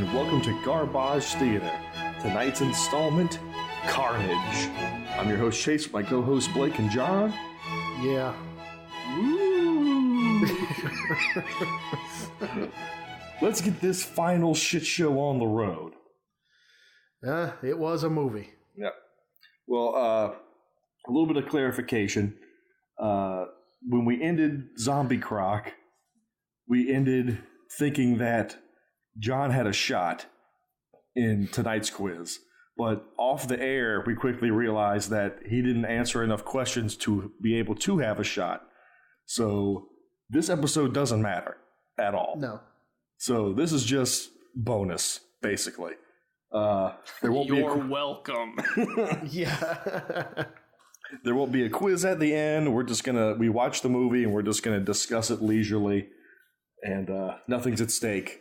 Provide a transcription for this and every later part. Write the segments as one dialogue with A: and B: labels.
A: and welcome to Garbage Theater. Tonight's installment, Carnage. I'm your host Chase with my co-hosts Blake and John.
B: Yeah.
A: Let's get this final shit show on the road.
B: It was a movie.
A: Yeah. Well, a little bit of clarification. When we ended Zombie Croc, we ended thinking that John had a shot in tonight's quiz. But off the air, we quickly realized that he didn't answer enough questions to be able to have a shot. So this episode doesn't matter at all.
B: No.
A: So this is just bonus, basically.
C: You're welcome.
B: Yeah.
A: There won't be a quiz at the end. We watch the movie and we're just gonna discuss it leisurely, and nothing's at stake.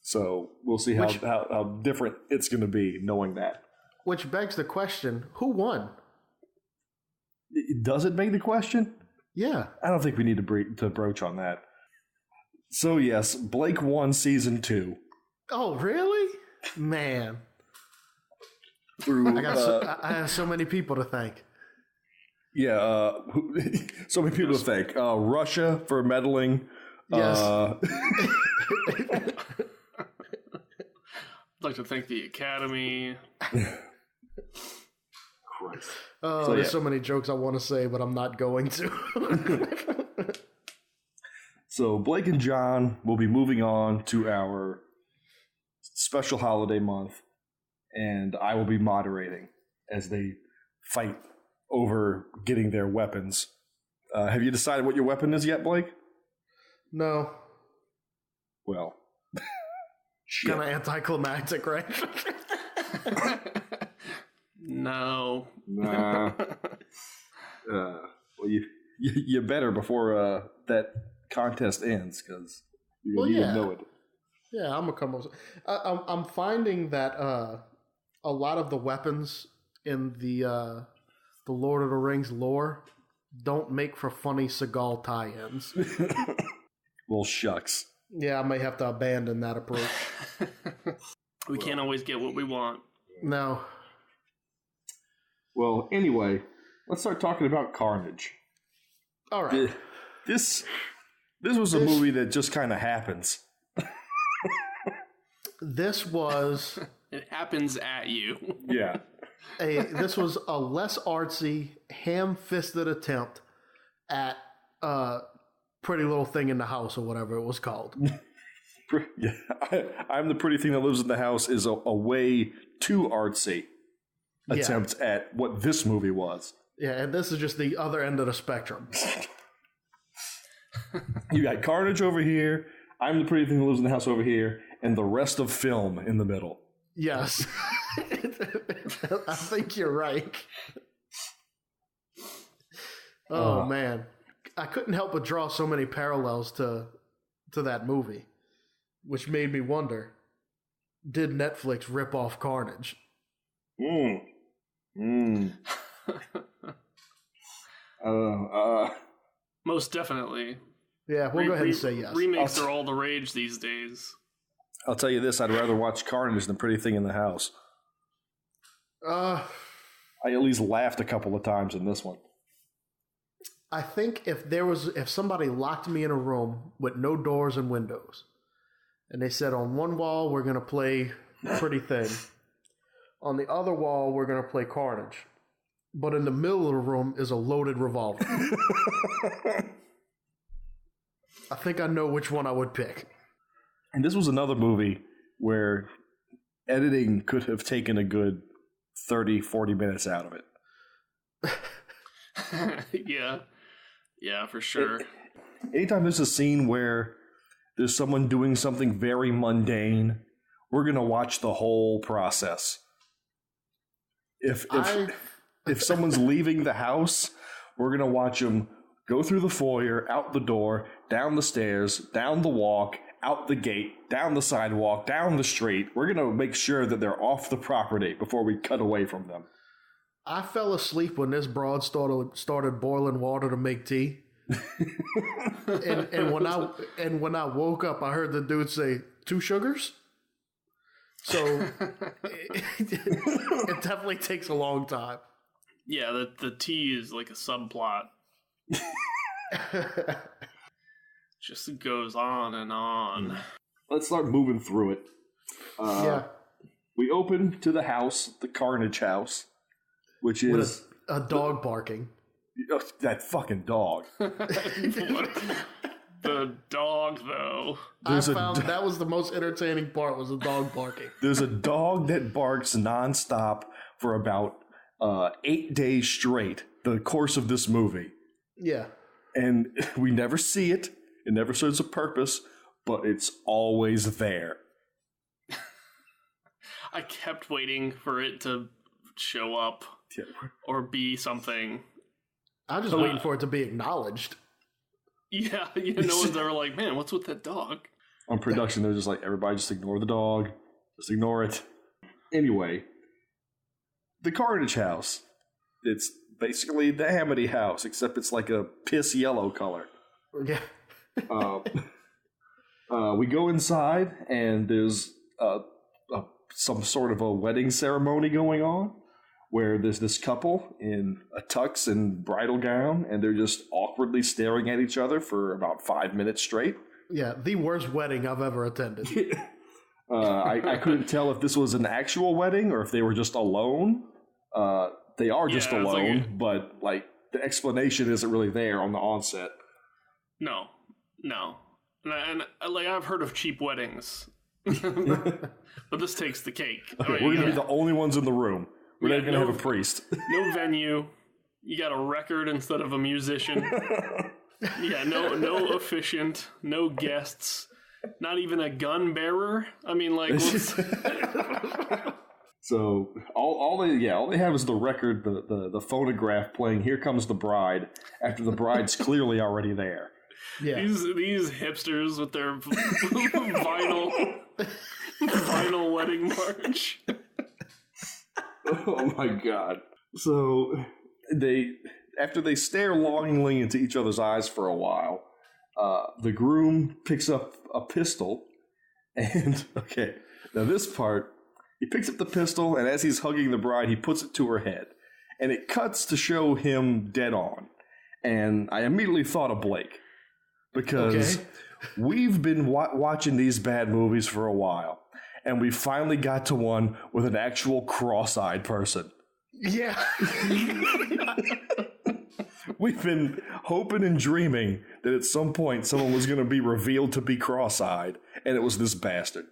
A: So we'll see how different it's gonna be knowing that.
B: Which begs the question: who won?
A: Does it beg the question?
B: Yeah.
A: I don't think we need to broach on that. So yes, Blake won season 2.
B: Oh, really? Man.
A: Through,
B: I have so many people to thank.
A: Yeah, so many people to thank. Russia for meddling.
B: Yes.
C: I'd like to thank the Academy.
A: Christ.
B: Oh, there's so many jokes I want to say, but I'm not going to.
A: So Blake and John will be moving on to our special holiday month, and I will be moderating as they fight over getting their weapons. Have you decided what your weapon is yet, Blake?
B: No.
A: Well,
B: Kind of anticlimactic, right?
C: No.
A: Nah. Well, you better before that contest ends, because you need to know it.
B: Yeah, I'm gonna come up. I'm finding that a lot of the weapons in the Lord of the Rings lore don't make for funny Seagal tie-ins.
A: Well, shucks.
B: Yeah, I may have to abandon that approach.
C: We can't always get what we want.
B: No.
A: Well, anyway, let's start talking about Carnage.
B: All right.
A: This was a movie that just kind of happens.
B: This was
C: It happens at you.
A: Yeah.
B: this was a less artsy, ham-fisted attempt at Pretty Little Thing in the House, or whatever it was called.
A: Yeah, I'm the pretty thing that lives in the house is a way too artsy attempt at what this movie was.
B: Yeah, and this is just the other end of the spectrum.
A: You got Carnage over here, I'm the pretty thing that lives in the house over here, and the rest of film in the middle.
B: Yes. I think you're right. Oh, man. I couldn't help but draw so many parallels to that movie, which made me wonder, did Netflix rip off Carnage?
C: Most definitely.
B: Yeah, we'll go ahead and say yes.
C: Remakes are all the rage these days.
A: I'll tell you this, I'd rather watch Carnage than Pretty Thing in the House. I at least laughed a couple of times in this one.
B: I think if somebody locked me in a room with no doors and windows, and they said on one wall we're going to play Pretty Thing, on the other wall we're going to play Carnage, but in the middle of the room is a loaded revolver. I think I know which one I would pick.
A: And this was another movie where editing could have taken a good 30, 40 minutes out of it.
C: Yeah, for sure.
A: Anytime there's a scene where there's someone doing something very mundane, we're going to watch the whole process. If someone's leaving the house, we're going to watch them go through the foyer, out the door, down the stairs, down the walk, out the gate, down the sidewalk, down the street. We're going to make sure that they're off the property before we cut away from them.
B: I fell asleep when this broad started boiling water to make tea. and when I woke up, I heard the dude say, 2 sugars? So it definitely takes a long time.
C: Yeah, the tea is like a subplot. Just goes on and on.
A: Let's start moving through it.
B: Yeah.
A: We open to the house, the Carnage house, which is...
B: With a dog barking.
A: Oh, that fucking dog.
C: The dog, though.
B: I found that was the most entertaining part, was the dog barking.
A: There's a dog that barks nonstop for about 8 days straight, the course of this movie.
B: Yeah.
A: And we never see it. It never serves a purpose, but it's always there.
C: I kept waiting for it to show up or be something.
B: I'm just waiting for it to be acknowledged.
C: Yeah, no one's ever like, man, what's with that dog?
A: On production, they're just like, everybody just ignore the dog. Just ignore it. Anyway, the Carnage house. It's basically the Amity house, except it's like a piss yellow color.
B: Yeah.
A: We go inside, and there's some sort of a wedding ceremony going on, where there's this couple in a tux and bridal gown, and they're just awkwardly staring at each other for about 5 minutes straight.
B: Yeah, the worst wedding I've ever attended.
A: I couldn't tell if this was an actual wedding or if they were just alone. They are just alone, but like the explanation isn't really there on the onset.
C: No. And I've heard of cheap weddings, but this takes the cake.
A: Okay, we're going to be the only ones in the room. We're not going to have a priest.
C: No venue. You got a record instead of a musician. Yeah, no officiant, no guests, not even a gun bearer. I mean, like,
A: so all they have is the record, the phonograph playing "Here Comes the Bride" after the bride's clearly already there.
B: Yeah,
C: these hipsters with their vinyl wedding march.
A: Oh my god! So after they stare longingly into each other's eyes for a while, the groom picks up a pistol, and okay, now this part, he picks up the pistol, and as he's hugging the bride, he puts it to her head, and it cuts to show him dead on, and I immediately thought of Blake, because we've been watching these bad movies for a while, and we finally got to one with an actual cross-eyed person.
B: Yeah.
A: We've been hoping and dreaming that at some point someone was going to be revealed to be cross-eyed, and it was this bastard.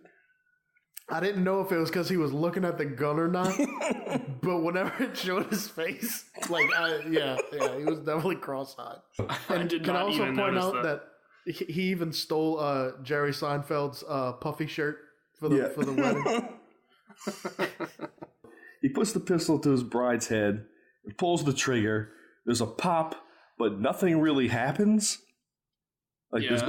B: I didn't know if it was because he was looking at the gun or not, but whenever it showed his face, like, he was definitely cross-eyed. And can I also point out that he even stole Jerry Seinfeld's puffy shirt for the wedding.
A: He puts the pistol to his bride's head and pulls the trigger. There's a pop, but nothing really happens. Like there's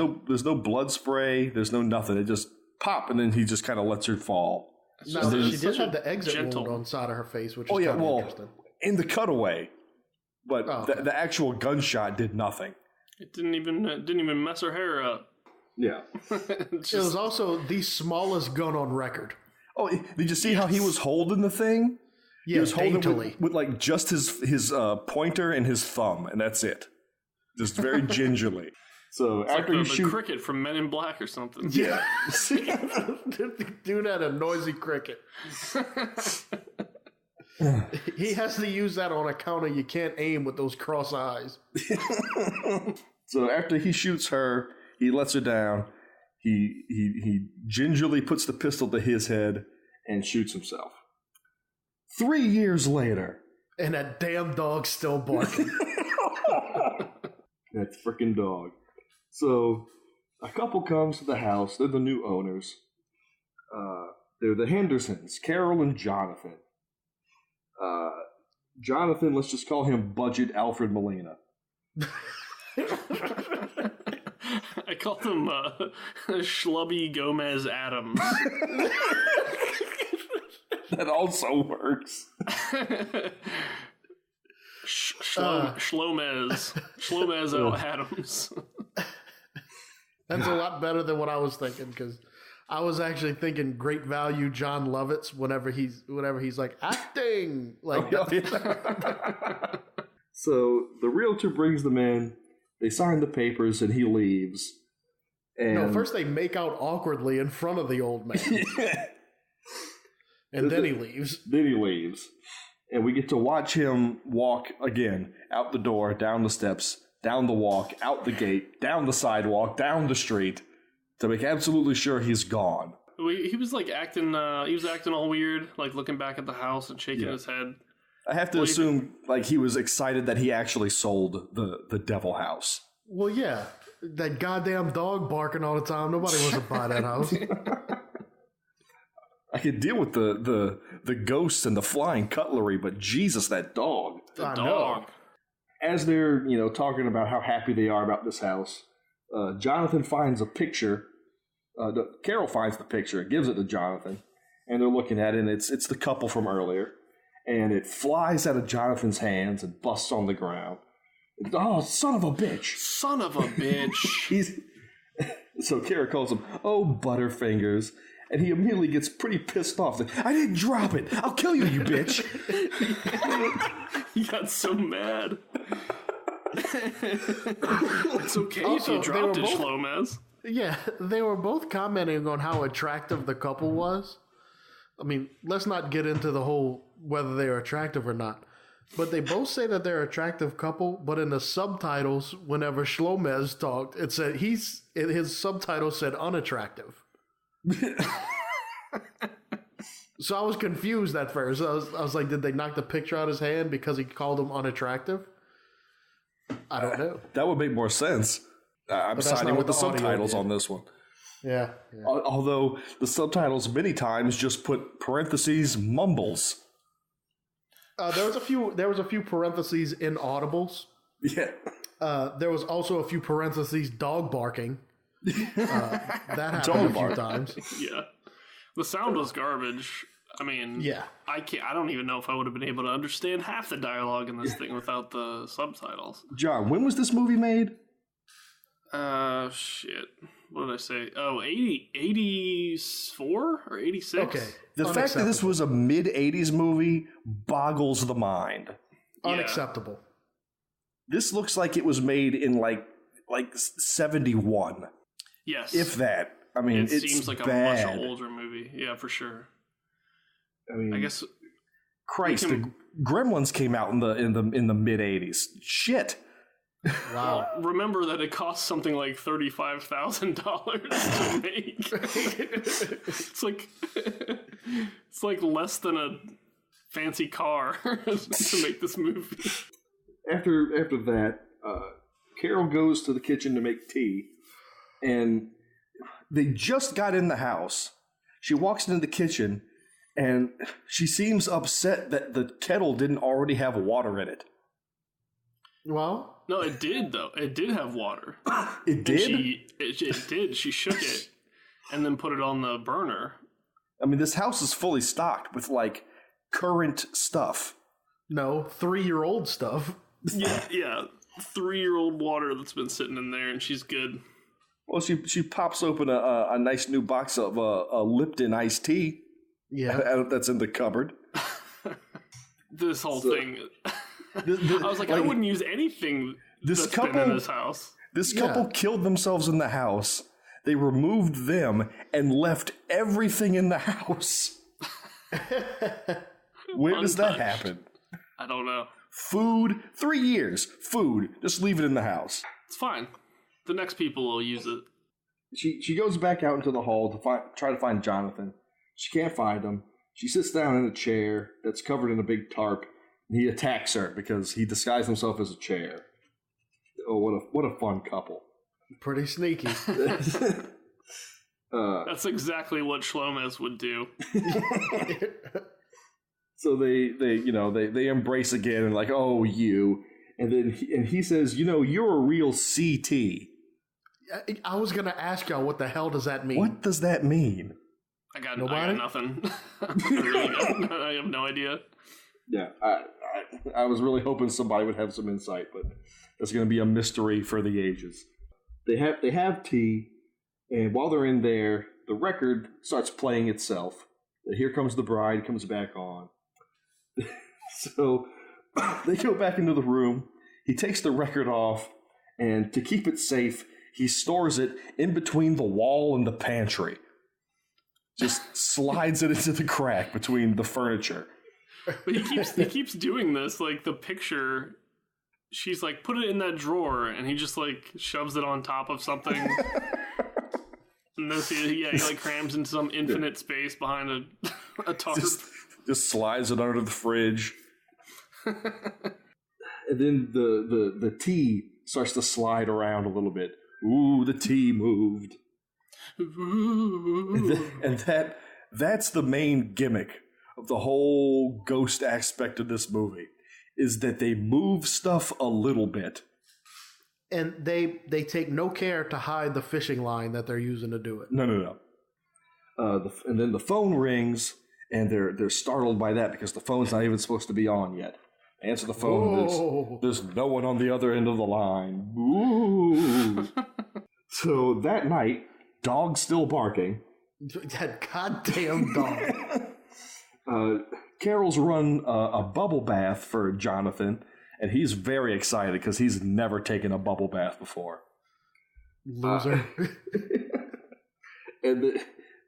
A: no blood spray, there's no nothing. It just pop, and then he just kind of lets her fall.
B: No, she did have the exit wound on the side of her face, which is kind of interesting. In
A: the cutaway, but the actual gunshot did nothing.
C: It didn't even mess her hair up.
A: Yeah.
B: It was also the smallest gun on record.
A: Oh, did you see how he was holding the thing?
B: Yeah,
A: he was holding it with like just his pointer and his thumb, and that's it. Just very gingerly. So
C: it's
A: after
C: like
A: the
C: cricket from Men in Black or something.
B: Yeah. Dude had a noisy cricket. He has to use that on account of you can't aim with those cross eyes.
A: So after he shoots her, he lets her down. He gingerly puts the pistol to his head and shoots himself. 3 years later.
B: And that damn dog's still barking.
A: That freaking dog. So a couple comes to the house. They're the new owners. They're the Hendersons, Carol and Jonathan. Jonathan, let's just call him Budget Alfred Molina.
C: I call him Schlubby Gomez Adams.
A: That also works.
C: Shlomez Adams.
B: That's a lot better than what I was thinking, because I was actually thinking Great Value John Lovitz whenever he's like acting like that.
A: So the realtor brings them in. They sign the papers, and he leaves. And
B: No, first they make out awkwardly in front of the old man. And then he leaves.
A: Then he leaves. And we get to watch him walk again, out the door, down the steps, down the walk, out the gate, down the sidewalk, down the street, to make absolutely sure he's gone.
C: He was like acting all weird, like looking back at the house and shaking his head.
A: I have to assume like he was excited that he actually sold the devil house.
B: Well, yeah. That goddamn dog barking all the time. Nobody wants to buy that house.
A: I could deal with the ghosts and the flying cutlery, but Jesus, that dog.
C: The dog.
A: As they're, talking about how happy they are about this house, Jonathan finds a picture. Carol finds the picture and gives it to Jonathan, and they're looking at it, and it's the couple from earlier, and it flies out of Jonathan's hands and busts on the ground. Oh, son of a bitch!
C: Son of a bitch!
A: So Carol calls him, "Oh, Butterfingers." And he immediately gets pretty pissed off. Like, I didn't drop it. I'll kill you, you bitch.
C: He got so mad. It's okay
B: Also,
C: if you dropped it, Shlomaz.
B: Yeah, they were both commenting on how attractive the couple was. I mean, let's not get into the whole whether they're attractive or not. But they both say that they're an attractive couple, but in the subtitles, whenever Shlomaz talked, it said his subtitle said unattractive. So I was confused at first. I was like, did they knock the picture out of his hand because he called him unattractive? I don't know.
A: That would make more sense. I'm siding with the subtitles on this one.
B: Yeah.
A: Although the subtitles many times just put parentheses mumbles.
B: There was a few parentheses in audibles.
A: Yeah.
B: There was also a few parentheses dog barking. That happened a few times.
C: Yeah. The sound was garbage. I mean,
B: yeah.
C: I don't even know if I would have been able to understand half the dialogue in this thing without the subtitles.
A: John, when was this movie made?
C: Shit. What did I say? Oh, 84 or 86?
B: Okay.
A: The fact that this was a mid-'80s movie boggles the mind.
B: Unacceptable.
A: This looks like it was made in like 71.
C: Yes.
A: If that. I mean,
C: it seems like
A: bad.
C: a much older movie. Yeah, for sure.
A: I mean,
C: I guess
A: Christ, the Gremlins came out in the mid-'80s. Shit.
B: Wow.
C: Remember that it cost something like $35,000 to make. It's like less than a fancy car to make this movie.
A: After that, Carol goes to the kitchen to make tea, and they just got in the house. She walks into the kitchen, and she seems upset that the kettle didn't already have water in it.
B: Well,
C: no, it did though. It did have water.
A: It did?
C: It did. She shook it and then put it on the burner.
A: I mean, this house is fully stocked with like current stuff.
B: No, 3-year-old stuff.
C: Yeah. 3-year-old water that's been sitting in there, and she's good.
A: Well, she pops open a nice new box of a Lipton iced tea.
B: Yeah,
A: that's in the cupboard.
C: This whole thing. I was like, I wouldn't use anything that's been in this house.
A: This couple killed themselves in the house. They removed them and left everything in the house. Where does that happen?
C: I don't know.
A: Food, 3 years. Food, just leave it in the house.
C: It's fine. The next people will use it.
A: She goes back out into the hall to try to find Jonathan. She can't find him. She sits down in a chair that's covered in a big tarp. And he attacks her because he disguised himself as a chair. Oh, what a fun couple.
B: Pretty sneaky.
C: That's exactly what Shlomaz would do.
A: So they embrace again and like, oh, you. And then he says, you're a real CT.
B: I was going to ask y'all, what the hell does that mean?
A: What does that mean?
C: I got nothing. I have no idea.
A: Yeah, I was really hoping somebody would have some insight, but that's going to be a mystery for the ages. They have tea, and while they're in there, the record starts playing itself. Here Comes the Bride comes back on. So they go back into the room. He takes the record off, and to keep it safe, he stores it in between the wall and the pantry. Just slides it into the crack between the furniture.
C: But he keeps doing this. Like the picture, she's like, put it in that drawer, and he just like shoves it on top of something. And then he like crams into some infinite space behind a tarp.
A: Just slides it under the fridge. And then the tea starts to slide around a little bit. Ooh, the tea moved. And that's the main gimmick of the whole ghost aspect of this movie, is that they move stuff a little bit.
B: And they take no care to hide the fishing line that they're using to do it.
A: No. And then the phone rings, and they're startled by that because the phone's not even supposed to be on yet. Answer the phone. There's no one on the other end of the line. Ooh. So that night, dog's still barking.
B: That goddamn dog.
A: Carol's run a bubble bath for Jonathan, and he's very excited because he's never taken a bubble bath before.
B: Loser.
A: And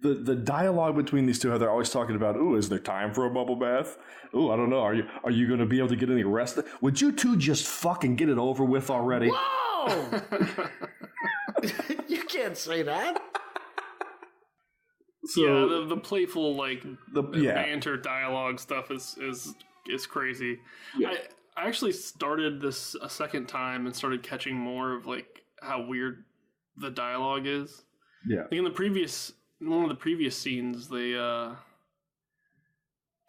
A: the dialogue between these two, they're always talking about, ooh, is there time for a bubble bath? Ooh, I don't know. Are you going to be able to get any rest? Would you two just fucking get it over with already?
B: Whoa! You can't say that.
C: So, yeah, the playful banter dialogue stuff is crazy. Yeah. I actually started this a second time and started catching more of like how weird the dialogue is.
A: Yeah.
C: Like in one of the previous scenes,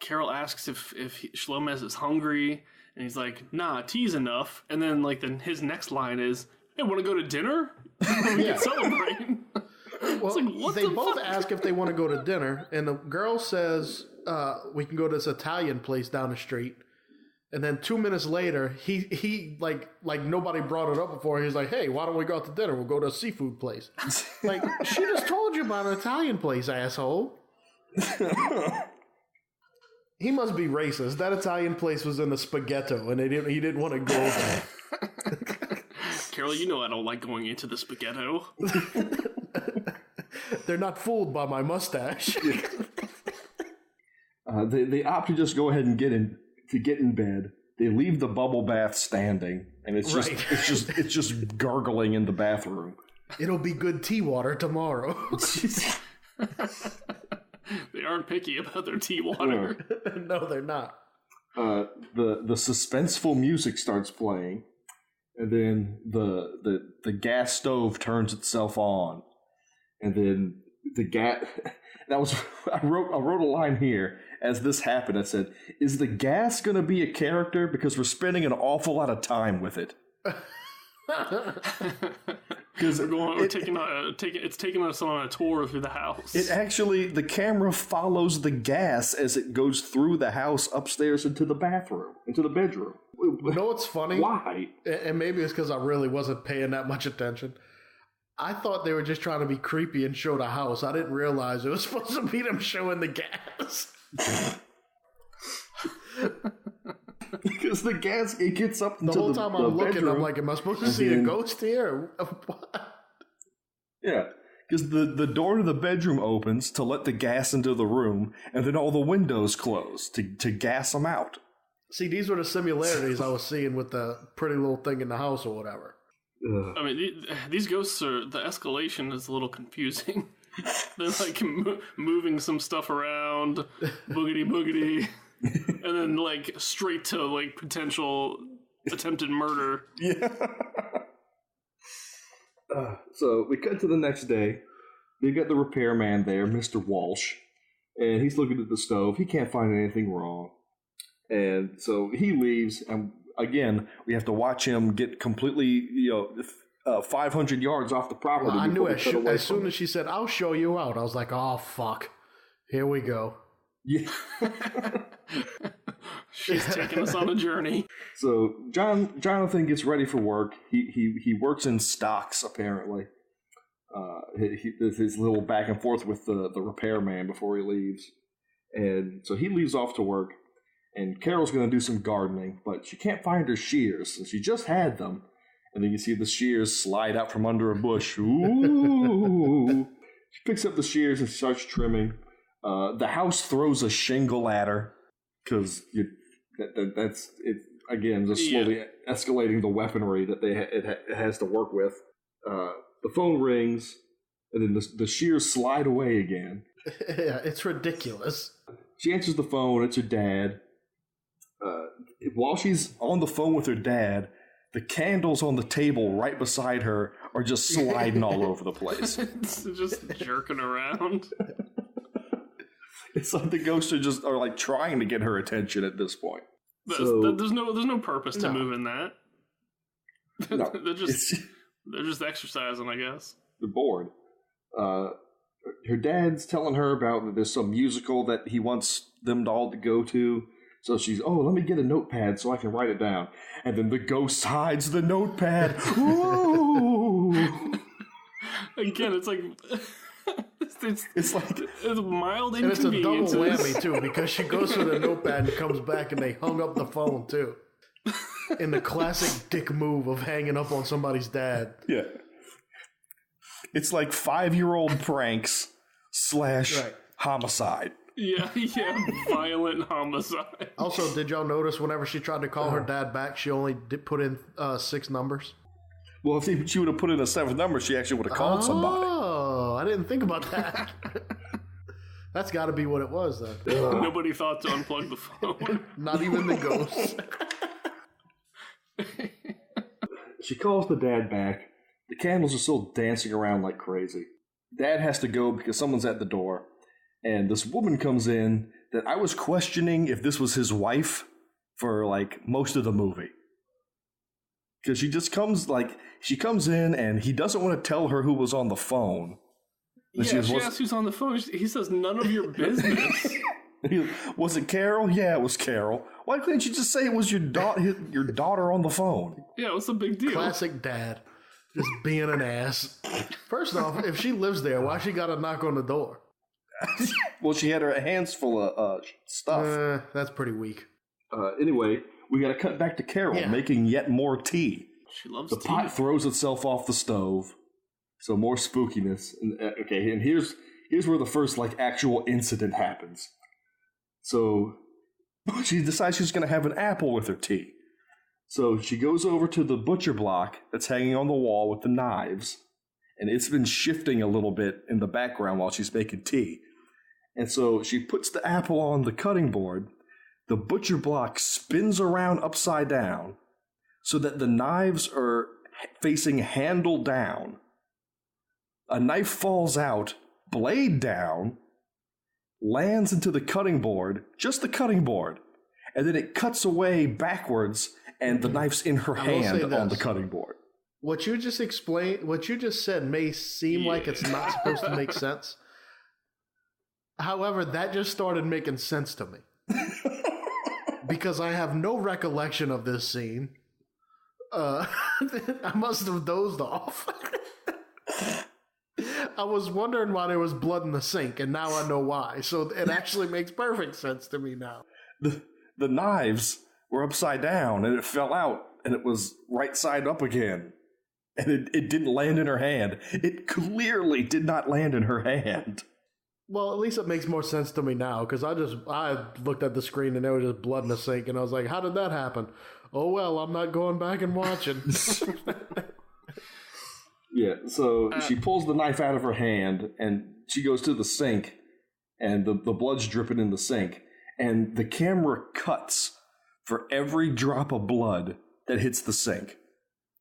C: Carol asks if Shlomez is hungry, and he's like, "Nah, tea's enough." And then his next line is, "Hey, want to go to dinner? We can celebrate."
B: Well, like, they both ask if they want to go to dinner, and the girl says, "We can go to this Italian place down the street." And then 2 minutes later, he like nobody brought it up before. He's like, "Hey, why don't we go out to dinner? We'll go to a seafood place." Like, she just told you about an Italian place, asshole. He must be racist. That Italian place was in the Spaghetto, and he didn't want to go there.
C: Carol, you know I don't like going into the Spaghetto.
B: They're not fooled by my mustache.
A: They opt to just go ahead and get in bed. They leave the bubble bath standing, and it's just gargling in the bathroom.
B: It'll be good tea water tomorrow.
C: They aren't picky about their tea water.
B: No, they're not.
A: The suspenseful music starts playing, and then the gas stove turns itself on, and then the gas. That was I wrote a line here as this happened. I said, "Is the gas going to be a character? Because we're spending an awful lot of time with it."
C: Because it's taking us on a tour through the house.
A: It actually, the camera follows the gas as it goes through the house upstairs into the bathroom, into the bedroom.
B: You know what's funny?
A: Why?
B: And maybe it's because I really wasn't paying that much attention. I thought they were just trying to be creepy and show the house. I didn't realize it was supposed to be them showing the gas.
A: Because the gas, it gets up into
B: the whole time I'm looking, I'm like, am I supposed to see a ghost here? What?
A: Yeah, because the door to the bedroom opens to let the gas into the room, and then all the windows close to gas them out.
B: See, these were the similarities I was seeing with the pretty little thing in the house or whatever.
C: I mean, these ghosts the escalation is a little confusing. They're like moving some stuff around, boogity, and then like straight to like potential attempted murder.
A: Yeah. So we cut to the next day. They got the repairman there, Mr. Walsh, and he's looking at the stove. He can't find anything wrong. And so he leaves, and again, we have to watch him get completely, 500 yards off the property.
B: Well, I knew as soon as she said, "I'll show you out," I was like, "Oh, fuck. Here we go."
A: Yeah.
C: She's taking us on a journey.
A: So Jonathan gets ready for work. He works in stocks, apparently. His little back and forth with the repairman before he leaves. And so he leaves off to work, and Carol's going to do some gardening, but she can't find her shears, and she just had them. And then you see the shears slide out from under a bush. Ooh! She picks up the shears and starts trimming. The house throws a shingle at her, because that's it. Again, just slowly escalating the weaponry that it has to work with. The phone rings, and then the shears slide away again.
B: Yeah, it's ridiculous.
A: She answers the phone. It's her dad. While she's on the phone with her dad, the candles on the table right beside her are just sliding all over the place.
C: It's just jerking around.
A: It's like the ghosts are like trying to get her attention at this point.
C: There's no purpose to moving that.
A: No,
C: they're just exercising, I guess.
A: They're bored. Her dad's telling her about that there's some musical that he wants them all to go to. So she's, let me get a notepad so I can write it down. And then the ghost hides the notepad. Ooh!
C: Again, it's like... It's mild
B: inconvenience. And it's a double whammy, too, because she goes for the notepad and comes back and they hung up the phone, too. In the classic dick move of hanging up on somebody's dad.
A: Yeah. It's like 5-year-old pranks / homicide.
C: Yeah, violent homicide.
B: Also, did y'all notice whenever she tried to call her dad back, she only did put in 6 numbers?
A: Well, if she would have put in a 7th number, she actually would have called somebody.
B: Oh, I didn't think about that. That's got to be what it was, then.
C: Nobody thought to unplug the phone.
B: Not even the ghosts.
A: She calls the dad back. The candles are still dancing around like crazy. Dad has to go because someone's at the door. And this woman comes in that I was questioning if this was his wife for like most of the movie. Because she comes in and he doesn't want to tell her who was on the phone.
C: And she asks who's on the phone. He says, none of your business.
A: Was it Carol? Yeah, it was Carol. Why couldn't you just say it was your daughter on the phone?
C: Yeah, what's the big deal?
B: Classic dad. Just being an ass. First off, if she lives there, why she got to knock on the door?
A: Well, she had her hands full of stuff.
B: That's pretty weak.
A: Anyway, we got to cut back to Carol making yet more tea.
C: She loves
A: the
C: tea.
A: pot throws itself off the stove, so more spookiness. And, and here's where the first actual incident happens. So she decides she's going to have an apple with her tea. So she goes over to the butcher block that's hanging on the wall with the knives, and it's been shifting a little bit in the background while she's making tea. And so she puts the apple on the cutting board. The butcher block spins around upside down so that the knives are facing handle down. A knife falls out, blade down, lands into the cutting board, just the cutting board, and then it cuts away backwards, and the knife's in her hand on the cutting board.
B: What you just explained, what you just said may seem like it's not supposed to make sense. However, that just started making sense to me. Because I have no recollection of this scene. I must have dozed off. I was wondering why there was blood in the sink, and now I know why. So it actually makes perfect sense to me now.
A: The knives were upside down, and it fell out, and it was right side up again. And it didn't land in her hand. It clearly did not land in her hand.
B: Well, at least it makes more sense to me now, because I looked at the screen and there was just blood in the sink, and I was like, how did that happen? Oh, well, I'm not going back and watching.
A: Yeah, so she pulls the knife out of her hand, and she goes to the sink, and the blood's dripping in the sink, and the camera cuts for every drop of blood that hits the sink,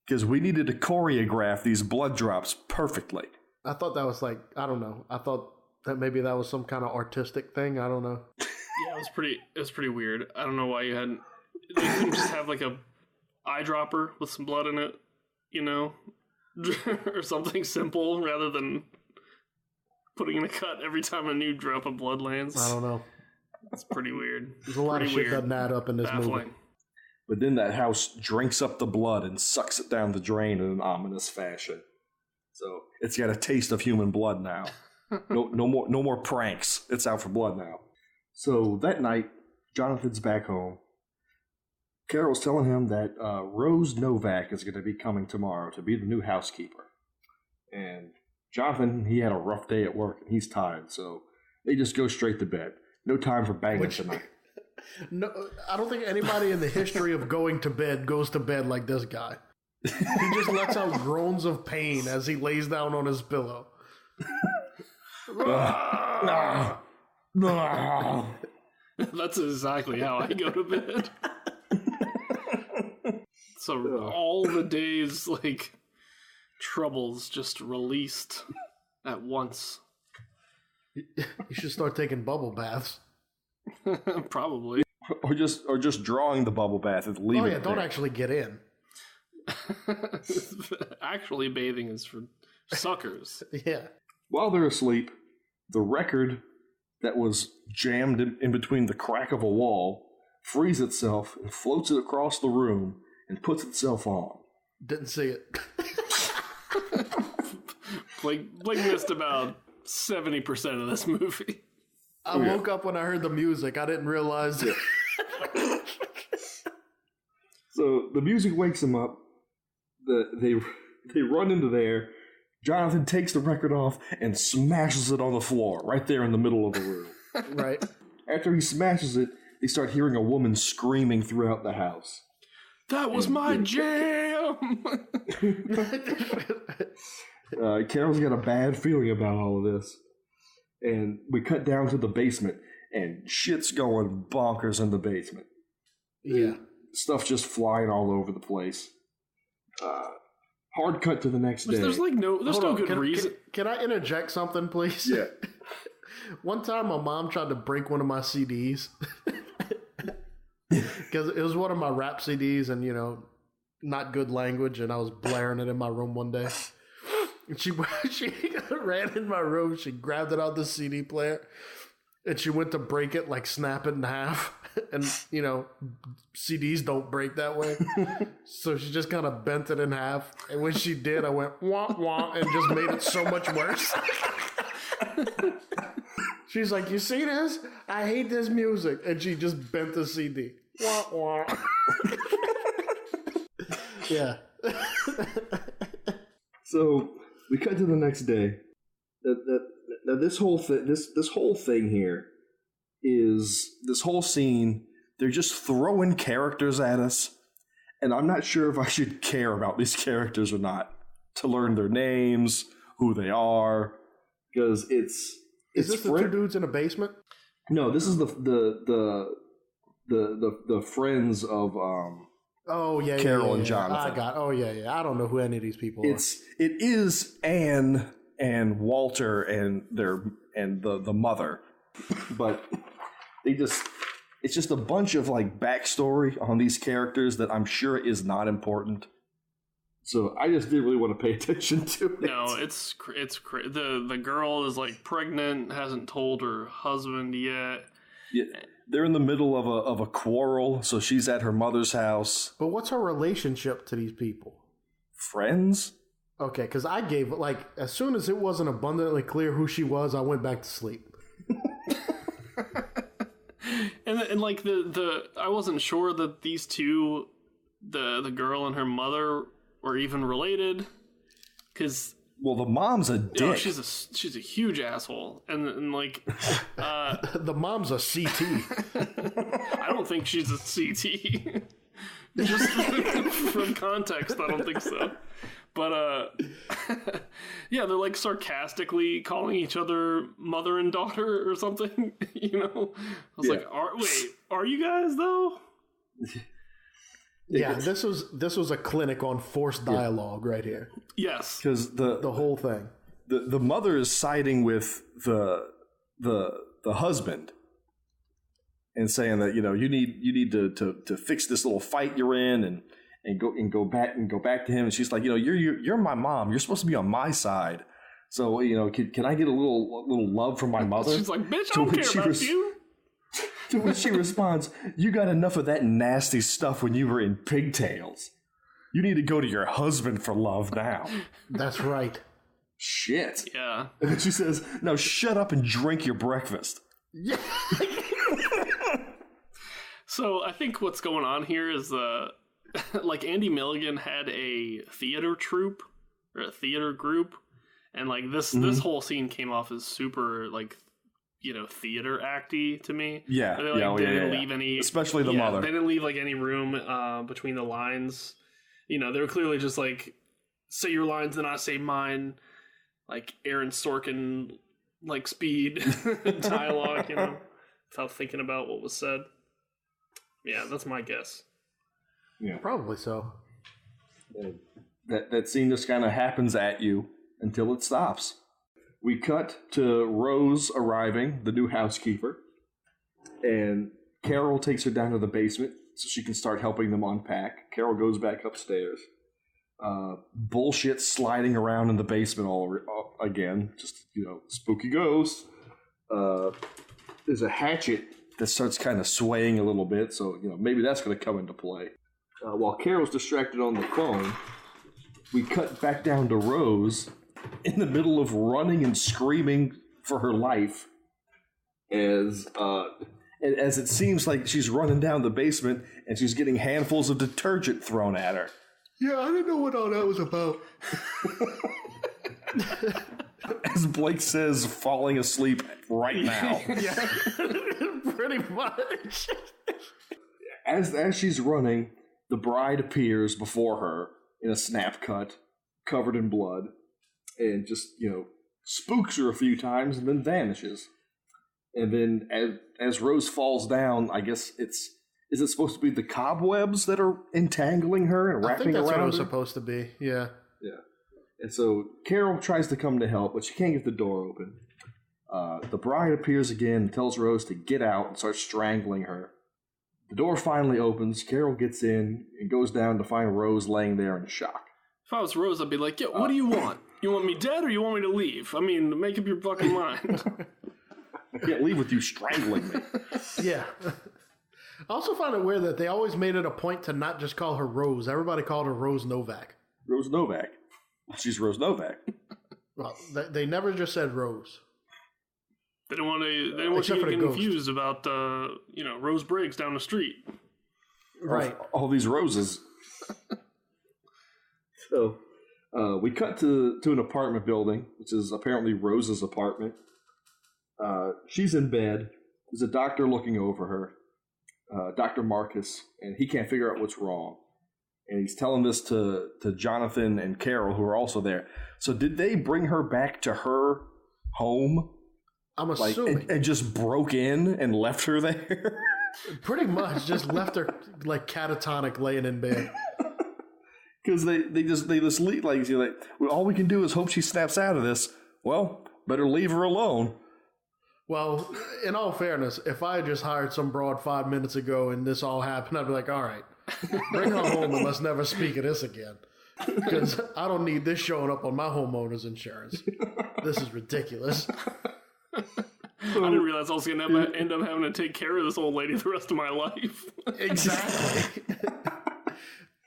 A: because we needed to choreograph these blood drops perfectly.
B: I thought that was I don't know. I thought that maybe that was some kind of artistic thing. I don't know.
C: Yeah, it was pretty weird. I don't know why you couldn't just have a eyedropper with some blood in it, or something simple rather than putting in a cut every time a new drop of blood lands.
B: I don't know.
C: It's pretty weird.
B: There's a lot of shit that add up in this movie.
A: But then that house drinks up the blood and sucks it down the drain in an ominous fashion. So it's got a taste of human blood now. No more pranks. It's out for blood now. So that night, Jonathan's back home. Carol's telling him that Rose Novak is going to be coming tomorrow to be the new housekeeper. And Jonathan, he had a rough day at work and he's tired, so they just go straight to bed. No time for banging tonight.
B: No, I don't think anybody in the history of going to bed goes to bed like this guy. He just lets out groans of pain as he lays down on his pillow.
C: That's exactly how I go to bed. So all the days, like, troubles just released at once.
B: You should start taking bubble baths.
C: Probably.
A: Or just drawing the bubble bath and leaving it.
B: Oh yeah, don't actually get in.
C: Actually, bathing is for suckers.
B: Yeah.
A: While they're asleep, the record that was jammed in between the crack of a wall frees itself and floats it across the room and puts itself on.
B: Didn't see it.
C: Blake missed about 70% of this movie.
B: I woke up when I heard the music. I didn't realize it.
A: So the music wakes him up. They run into there. Jonathan takes the record off and smashes it on the floor right there in the middle of the room.
B: Right.
A: After he smashes it, they start hearing a woman screaming throughout the house.
C: That was my jam!
A: Carol's got a bad feeling about all of this. And we cut down to the basement, and shit's going bonkers in the basement.
B: Yeah.
A: Stuff just flying all over the place. Hard cut to the next day.
C: There's no good reason.
B: Can I interject something, please?
A: Yeah.
B: One time my mom tried to break one of my CDs. Because it was one of my rap CDs and, not good language, and I was blaring it in my room one day. And she ran in my room, she grabbed it out of the CD player, and she went to break it, like snap it in half. And, CDs don't break that way. So she just kind of bent it in half. And when she did, I went, wah, wah, and just made it so much worse. She's like, you see this? I hate this music. And she just bent the CD. Wah, wah. Yeah.
A: So we cut to the next day. This whole thing here is this whole scene. They're just throwing characters at us, and I'm not sure if I should care about these characters or not. To learn their names, who they are, because it's.
B: Is this the two dudes in a basement?
A: No, this is the friends of Carol and Jonathan.
B: I don't know who any of these people are.
A: It is Anne and Walter and the mother, but it's just a bunch of backstory on these characters that I'm sure is not important. So I just didn't really want to pay attention to it.
C: No, it's the girl is pregnant, hasn't told her husband yet.
A: Yeah, they're in the middle of a quarrel, so she's at her mother's house.
B: But what's her relationship to these people?
A: Friends?
B: Okay, because I gave as soon as it wasn't abundantly clear who she was, I went back to sleep.
C: and I wasn't sure that these two, the girl and her mother, were even related, because
A: the mom's a dick.
C: She's a huge asshole, and
B: the mom's a CT.
C: I don't think she's a CT. Just from context, I don't think so. But yeah, they're sarcastically calling each other mother and daughter or something. I was are you guys though?
B: Yeah, this was a clinic on forced dialogue right here.
C: Yes,
A: because
B: the whole thing.
A: The mother is siding with the husband and saying that you need to fix this little fight you're in and go back to him. And she's like, you're my mom. You're supposed to be on my side. So can I get a little love from my mother?
C: She's like, bitch, I don't care about you.
A: To which she responds, you got enough of that nasty stuff when you were in pigtails. You need to go to your husband for love now.
B: That's right.
A: shit.
C: Yeah.
A: And then she says, now shut up and drink your breakfast.
B: Yeah.
C: So I think what's going on here is like Andy Milligan had a theater troupe or a theater group, and like this whole scene came off as super like, you know, theater acty to me.
A: Yeah,
C: they didn't leave any,
A: especially the mother.
C: They didn't leave like any room between the lines. You know, they were clearly just like, say your lines and I say mine, like Aaron Sorkin like speed dialogue, you know, without thinking about what was said. Yeah, that's my guess.
B: Yeah, probably so.
A: That scene just kind of happens at you until it stops. We cut to Rose arriving, the new housekeeper, and Carol takes her down to the basement so she can start helping them unpack. Carol goes back upstairs. Bullshit sliding around in the basement all again. Just, you know, spooky ghosts. There's a hatchet that starts kind of swaying a little bit, so, you know, maybe that's going to come into play. While Carol's distracted on the phone, we cut back down to Rose in the middle of running and screaming for her life as it seems like she's running down the basement and she's getting handfuls of detergent thrown at her.
B: Yeah, I didn't know what all that was about.
A: As Blake says, falling asleep right now.
B: Yeah, pretty much.
A: As she's running, the bride appears before her in a snap cut, covered in blood, and just, you know, spooks her a few times and then vanishes. And then as Rose falls down, I guess is it supposed to be the cobwebs that are entangling her and wrapping around her? I think that's what it was
B: supposed to be, yeah.
A: Yeah. And so Carol tries to come to help, but she can't get the door open. The bride appears again and tells Rose to get out and starts strangling her. The door finally opens, Carol gets in and goes down to find Rose laying there in shock.
C: If I was Rose, I'd be like, what do you want? You want me dead or you want me to leave? I mean, make up your fucking mind.
A: I can't leave with you strangling me.
B: Yeah. I also find it weird that they always made it a point to not just call her Rose. Everybody called her Rose Novak.
A: Rose Novak. She's Rose Novak.
B: Well, they never just said Rose.
C: They didn't want you to get confused about, you know, Rose Briggs down the street.
B: Right.
A: All these roses. So, we cut to an apartment building, which is apparently Rose's apartment. She's in bed. There's a doctor looking over her, Dr. Marcus, and he can't figure out what's wrong. And he's telling this to Jonathan and Carol, who are also there. So did they bring her back to her home?
B: I'm assuming.
A: And just broke in and left her there?
B: Pretty much. Just left her like catatonic laying in bed.
A: Because they just leave, like, you know, like, well, all we can do is hope she snaps out of this. Well, better leave her alone.
B: Well, in all fairness, if I had just hired some broad 5 minutes ago and this all happened, I'd be like, all right, bring her home and let's never speak of this again. Because I don't need this showing up on my homeowner's insurance. This is ridiculous.
C: I didn't realize I was going to end up having to take care of this old lady the rest of my life.
B: Exactly.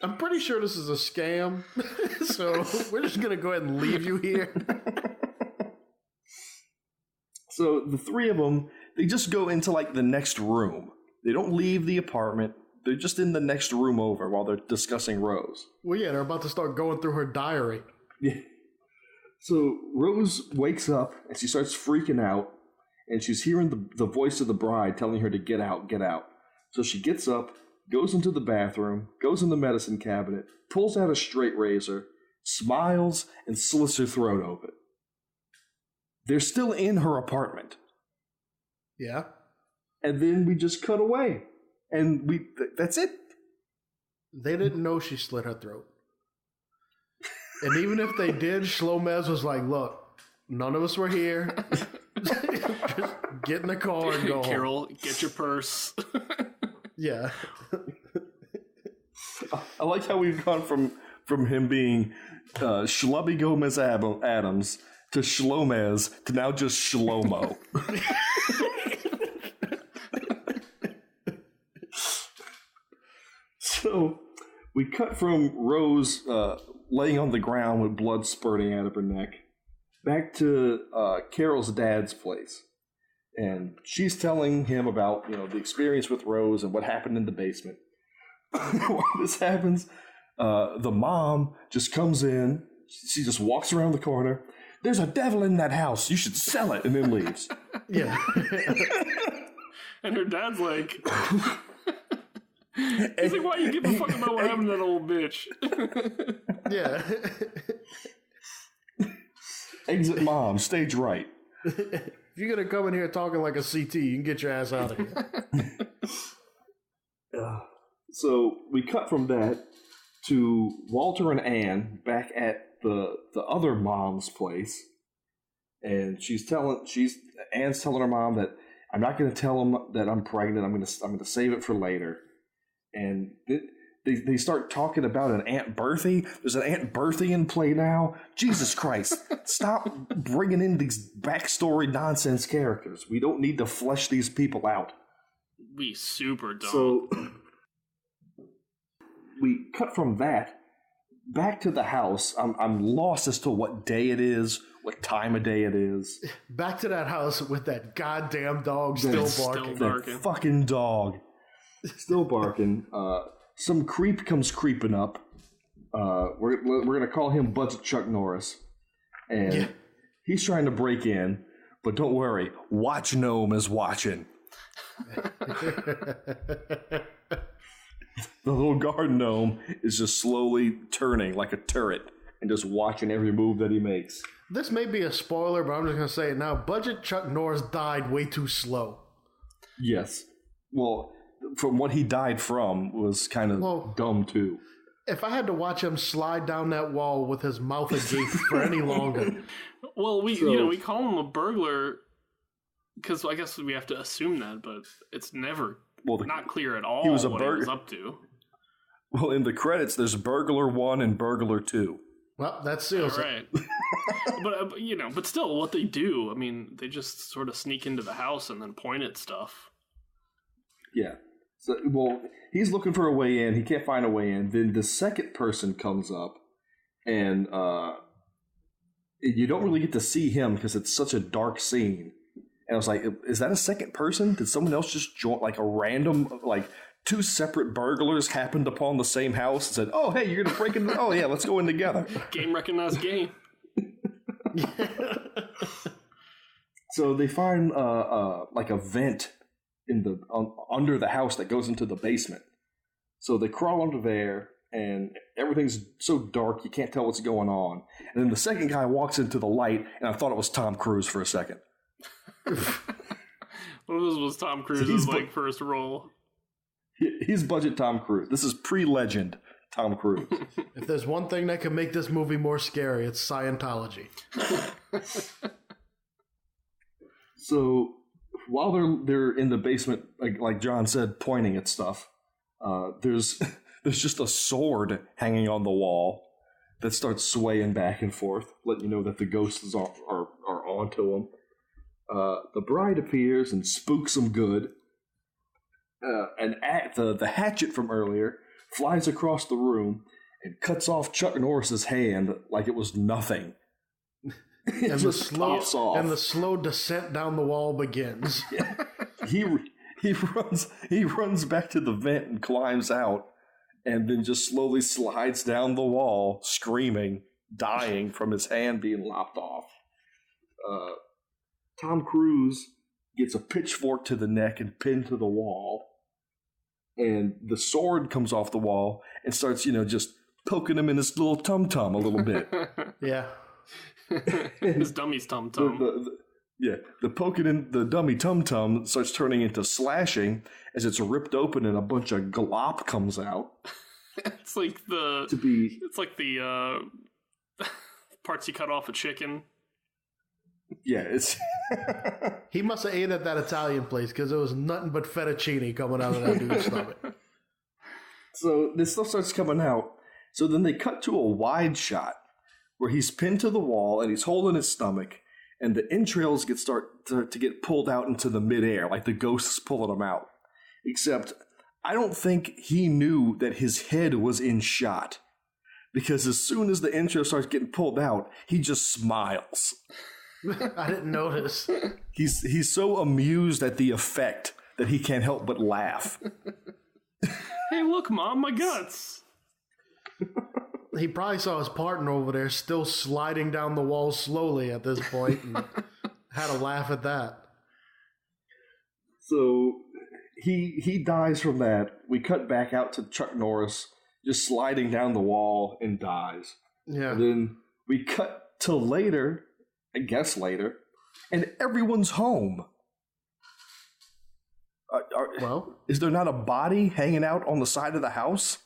B: I'm pretty sure this is a scam, so we're just going to go ahead and leave you here.
A: So the three of them, they just go into like the next room. They don't leave the apartment. They're just in the next room over while they're discussing Rose.
B: Well, yeah, they're about to start going through her diary.
A: Yeah. So Rose wakes up and she starts freaking out, and she's hearing the voice of the bride telling her to get out, get out. So she gets up, goes into the bathroom, goes in the medicine cabinet, pulls out a straight razor, smiles, and slits her throat open. They're still in her apartment.
B: Yeah.
A: And then we just cut away. And that's it.
B: They didn't know she slit her throat. And even if they did, Shlomez was like, look, none of us were here. Just get in the car and go
C: Carol,
B: home.
C: Get your purse.
B: Yeah.
A: I like how we've gone from him being Schlubby Gomez Adams to Shlomez to now just Shlomo. So we cut from Rose laying on the ground with blood spurting out of her neck. back to Carol's dad's place. And she's telling him about, the experience with Rose and what happened in the basement. While this happens, the mom just comes in. She just walks around the corner. There's a devil in that house. You should sell it, and then leaves.
B: Yeah.
C: And her dad's like, he's like, why you give a fuck about what happened to that old bitch?
B: Yeah.
A: Exit mom, stage right.
B: If you're going to come in here talking like a CT, you can get your ass out of here.
A: So we cut from that to Walter and Anne back at the other mom's place, and Anne's telling her mom that I'm not going to tell him that I'm pregnant. I'm going to save it for later. And they start talking about an Aunt Berthy. There's an Aunt Berthy in play now. Jesus Christ! Stop bringing in these backstory nonsense characters. We don't need to flesh these people out.
C: We super don't.
A: So we cut from that back to the house. I'm lost as to what day it is, what time of day it is.
B: Back to that house with that goddamn dog still barking.
A: That fucking dog. Still barking. Some creep comes creeping up. We're going to call him Budget Chuck Norris. And he's trying to break in. But don't worry. Watch Gnome is watching. The little garden gnome is just slowly turning like a turret and just watching every move that he makes.
B: This may be a spoiler, but I'm just going to say it now. Budget Chuck Norris died way too slow.
A: Yes. Well, from what he died from was kind of dumb, too.
B: If I had to watch him slide down that wall with his mouth agape for any longer.
C: Well, we call him a burglar because I guess we have to assume that, but it's never not clear at all what he was up to.
A: Well, in the credits, there's Burglar 1 and Burglar 2.
B: Well, that seals
C: it. But still, what they do, I mean, they just sort of sneak into the house and then point at stuff.
A: Yeah. So, he's looking for a way in. He can't find a way in. Then the second person comes up, and you don't really get to see him because it's such a dark scene. And I was like, is that a second person? Did someone else just join, like a random, like two separate burglars happened upon the same house and said, oh, hey, you're going to break in? Oh, yeah, let's go in together.
C: Game recognized game.
A: So they find like a vent in under the house that goes into the basement. So they crawl under there, and everything's so dark you can't tell what's going on. And then the second guy walks into the light, and I thought it was Tom Cruise for a second.
C: Well, this was Tom Cruise's first role.
A: He's budget Tom Cruise. This is pre-legend Tom Cruise.
B: If there's one thing that can make this movie more scary, it's Scientology.
A: So while they're in the basement, like John said, pointing at stuff, there's just a sword hanging on the wall that starts swaying back and forth, letting you know that the ghosts are onto them. The bride appears and spooks them good. And the hatchet from earlier flies across the room and cuts off Chuck Norris's hand like it was nothing.
B: And the slow descent down the wall begins.
A: Yeah. He runs back to the vent and climbs out, and then just slowly slides down the wall, screaming, dying from his hand being lopped off. Tom Cruise gets a pitchfork to the neck and pinned to the wall, and the sword comes off the wall and starts, just poking him in his little tum-tum a little bit.
B: Yeah.
C: His dummy's tum-tum.
A: The poking in the dummy tum-tum starts turning into slashing as it's ripped open and a bunch of glop comes out.
C: It's like the parts you cut off a chicken.
A: Yeah, it's...
B: He must have ate at that Italian place because there was nothing but fettuccine coming out of that dude's stomach.
A: So this stuff starts coming out. So then they cut to a wide shot where he's pinned to the wall and he's holding his stomach, and the entrails start to get pulled out into the midair, like the ghost is pulling them out. Except I don't think he knew that his head was in shot, because as soon as the intro starts getting pulled out, he just smiles.
B: I didn't notice.
A: He's so amused at the effect that he can't help but laugh.
C: Hey, look, Mom, my guts.
B: He probably saw his partner over there still sliding down the wall slowly at this point and had a laugh at that.
A: So he dies from that. We cut back out to Chuck Norris just sliding down the wall and dies.
B: Yeah.
A: And then we cut to later, I guess later, and everyone's home.
B: Well,
A: is there not a body hanging out on the side of the house?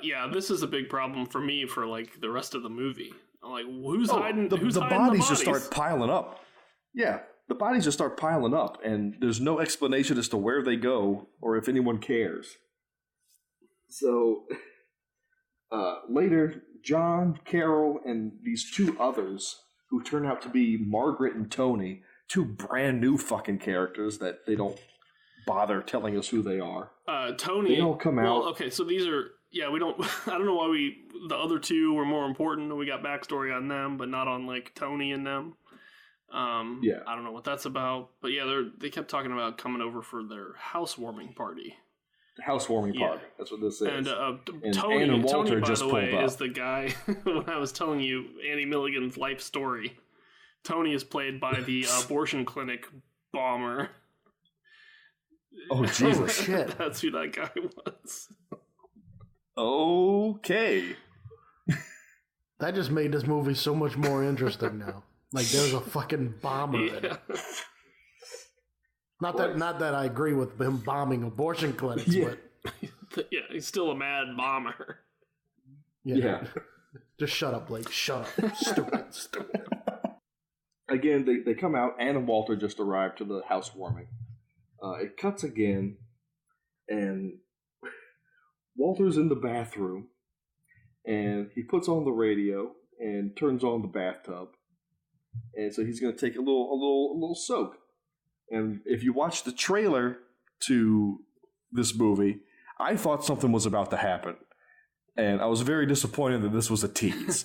C: Yeah, this is a big problem for me for like the rest of the movie. I'm like, who's hiding? Who's
A: the
C: hiding
A: bodies
C: the bodies?
A: just start piling up. Yeah, the bodies just start piling up, and there's no explanation as to where they go or if anyone cares. So later, John, Carol, and these two others who turn out to be Margaret and Tony, two brand new fucking characters that they don't bother telling us who they are.
C: Tony,
A: they all come out.
C: Okay, so these are. Yeah, we don't. I don't know why the other two were more important. We got backstory on them, but not on like Tony and them.
A: Yeah,
C: I don't know what that's about, but yeah, they kept talking about coming over for their housewarming party.
A: The housewarming party. That's what this is.
C: And
A: Tony, Ann and Walter
C: Tony, by
A: just
C: the way,
A: pulled up.
C: is the guy when I was telling you Annie Milligan's life story. Tony is played by the abortion clinic bomber.
A: Oh Jesus!
B: Oh, shit.
C: That's who that guy was.
A: Okay.
B: That just made this movie so much more interesting now. Like there's a fucking bomber in it. Not that I agree with him bombing abortion clinics, but
C: yeah, he's still a mad bomber.
B: Yeah. Just shut up, Blake. Shut up. Stupid.
A: Again, they come out. Ann and Walter just arrived to the housewarming. It cuts again, and Walter's in the bathroom, and he puts on the radio and turns on the bathtub, and so he's going to take a little soak. And if you watch the trailer to this movie, I thought something was about to happen, and I was very disappointed that this was a tease.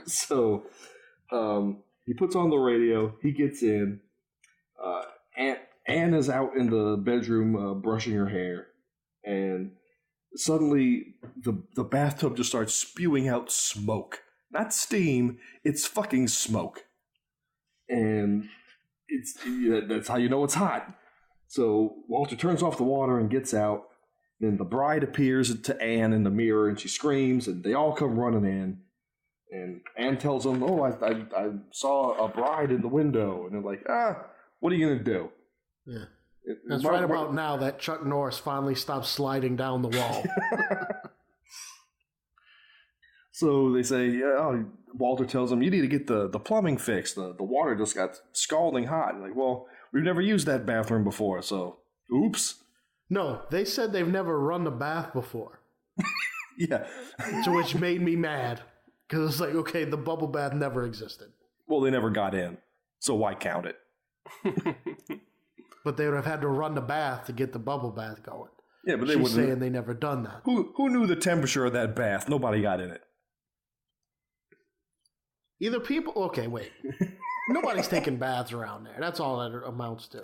A: So he puts on the radio. He gets in. Anne is out in the bedroom brushing her hair, and suddenly the bathtub just starts spewing out smoke. Not steam, it's fucking smoke. And that's how you know it's hot. So Walter turns off the water and gets out. Then the bride appears to Anne in the mirror, and she screams, and they all come running in. And Anne tells them, "Oh, I saw a bride in the window." And they're like, what are you going to do?
B: Yeah. That's right about now that Chuck Norris finally stopped sliding down the wall.
A: So they say, Walter tells them, you need to get the plumbing fixed. The water just got scalding hot. And like, well, we've never used that bathroom before, so oops.
B: No, they said they've never run the bath before.
A: Yeah.
B: So which made me mad. Because it's like, okay, the bubble bath never existed.
A: Well, they never got in, so why count it?
B: But they would have had to run the bath to get the bubble bath going.
A: Yeah, but they
B: She's
A: wouldn't.
B: saying they never done that.
A: Who knew the temperature of that bath? Nobody got in it.
B: Either people... Okay, wait. Nobody's taking baths around there. That's all that amounts to.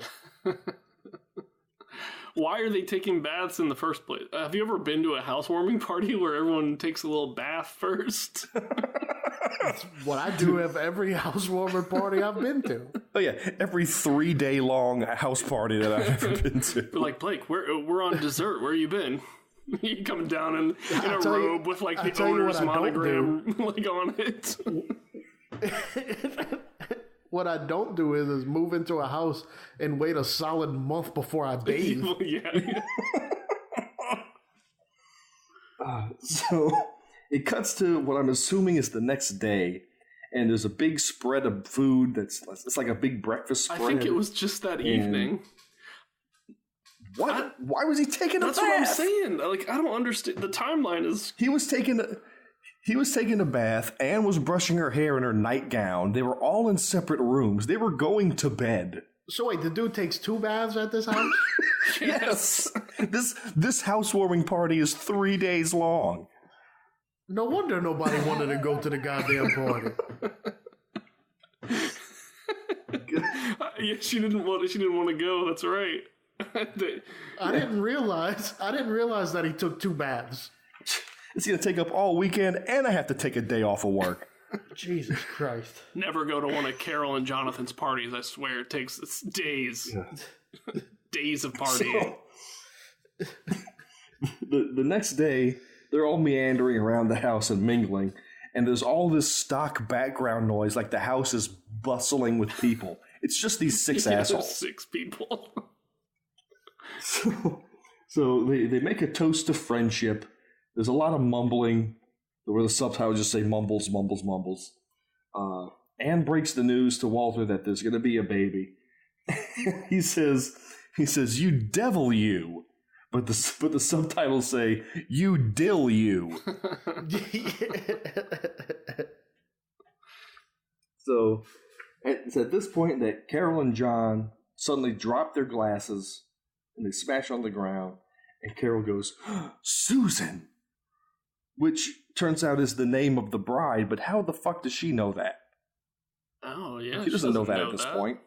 C: Why are they taking baths in the first place? Have you ever been to a housewarming party where everyone takes a little bath first?
B: That's what I do at every housewarming party I've been to.
A: Oh yeah, every 3-day long house party that I've ever been to.
C: They're like, Blake, we're on dessert. Where you been? You coming down in a robe with like the owner's monogram like on it.
B: What I don't do is move into a house and wait a solid month before I bathe.
C: Yeah.
A: So it cuts to what I'm assuming is the next day, and there's a big spread of food it's like a big breakfast spread.
C: I think it was just that evening.
A: What? Why was he taking a bath?
C: That's what I'm saying. Like, I don't understand. The timeline is...
A: He was taking a bath. Anne was brushing her hair in her nightgown. They were all in separate rooms. They were going to bed.
B: So wait, the dude takes 2 baths at this house?
A: Yes. This housewarming party is 3 days long.
B: No wonder nobody wanted to go to the goddamn party.
C: Yeah, she didn't want to go. That's right.
B: I didn't realize that he took 2 baths.
A: It's going to take up all weekend, and I have to take a day off of work.
B: Jesus Christ.
C: Never go to one of Carol and Jonathan's parties, I swear. It takes days. Yeah. Days of partying.
A: So, the next day, they're all meandering around the house and mingling, and there's all this stock background noise like the house is bustling with people. It's just these 6 assholes.
C: 6 people.
A: So they make a toast to friendship. There's a lot of mumbling, where the subtitles just say mumbles, mumbles, mumbles. Anne breaks the news to Walter that there's going to be a baby. He says, "You devil, you." But the subtitles say, "You dill, you." So it's at this point that Carol and John suddenly drop their glasses and they smash on the ground. And Carol goes, "Susan," which turns out is the name of the bride. But how the fuck does she know that?
C: Oh, yeah.
A: She doesn't know that at this point.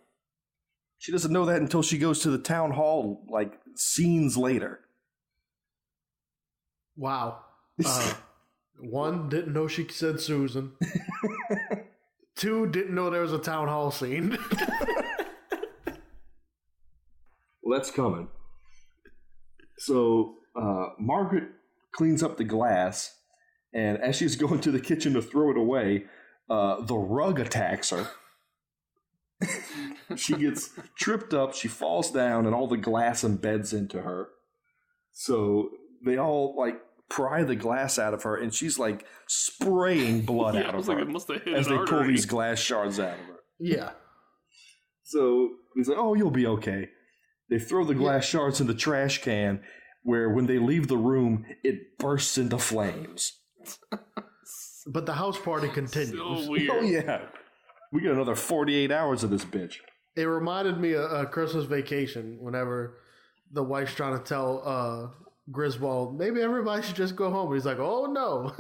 A: She doesn't know that until she goes to the town hall, like, scenes later.
B: Wow. 1, didn't know she said Susan. 2, didn't know there was a town hall scene.
A: Well, that's coming. So, Margaret cleans up the glass, and as she's going to the kitchen to throw it away, the rug attacks her. She gets tripped up, she falls down, and all the glass embeds into her. So they all, like, pry the glass out of her, and she's, like, spraying blood out of her
C: it must have hit
A: as they
C: artery.
A: pull these glass shards out of her.
B: Yeah.
A: So he's like, "Oh, you'll be okay." They throw the glass shards in the trash can, where when they leave the room, it bursts into flames.
B: But the house party continues.
C: So weird.
A: Oh, yeah. We got another 48 hours of this bitch.
B: It reminded me of Christmas Vacation whenever the wife's trying to tell Griswold, maybe everybody should just go home. And he's like, "Oh, no.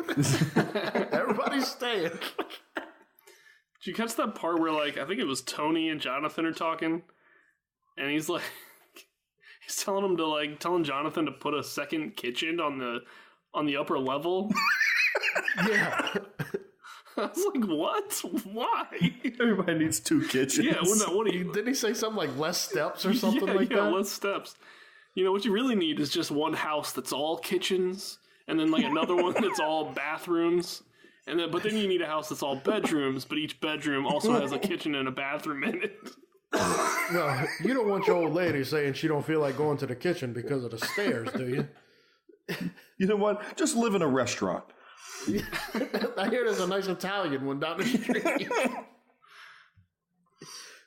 B: Everybody's staying."
C: Did you catch that part where, like, I think it was Tony and Jonathan are talking, and he's like, he's telling Jonathan to put a second kitchen on the upper level?
B: Yeah.
C: I was like, what? Why?
A: Everybody needs 2 kitchens.
C: Yeah,
B: Didn't he say something like less steps or something like that?
C: Yeah, less steps. You know, what you really need is just one house that's all kitchens, and then, like, another one that's all bathrooms. But then you need a house that's all bedrooms, but each bedroom also has a kitchen and a bathroom in it.
B: No, you don't want your old lady saying she don't feel like going to the kitchen because of the stairs, do you?
A: You know what? Just live in a restaurant.
B: I hear there's a nice Italian one down the street.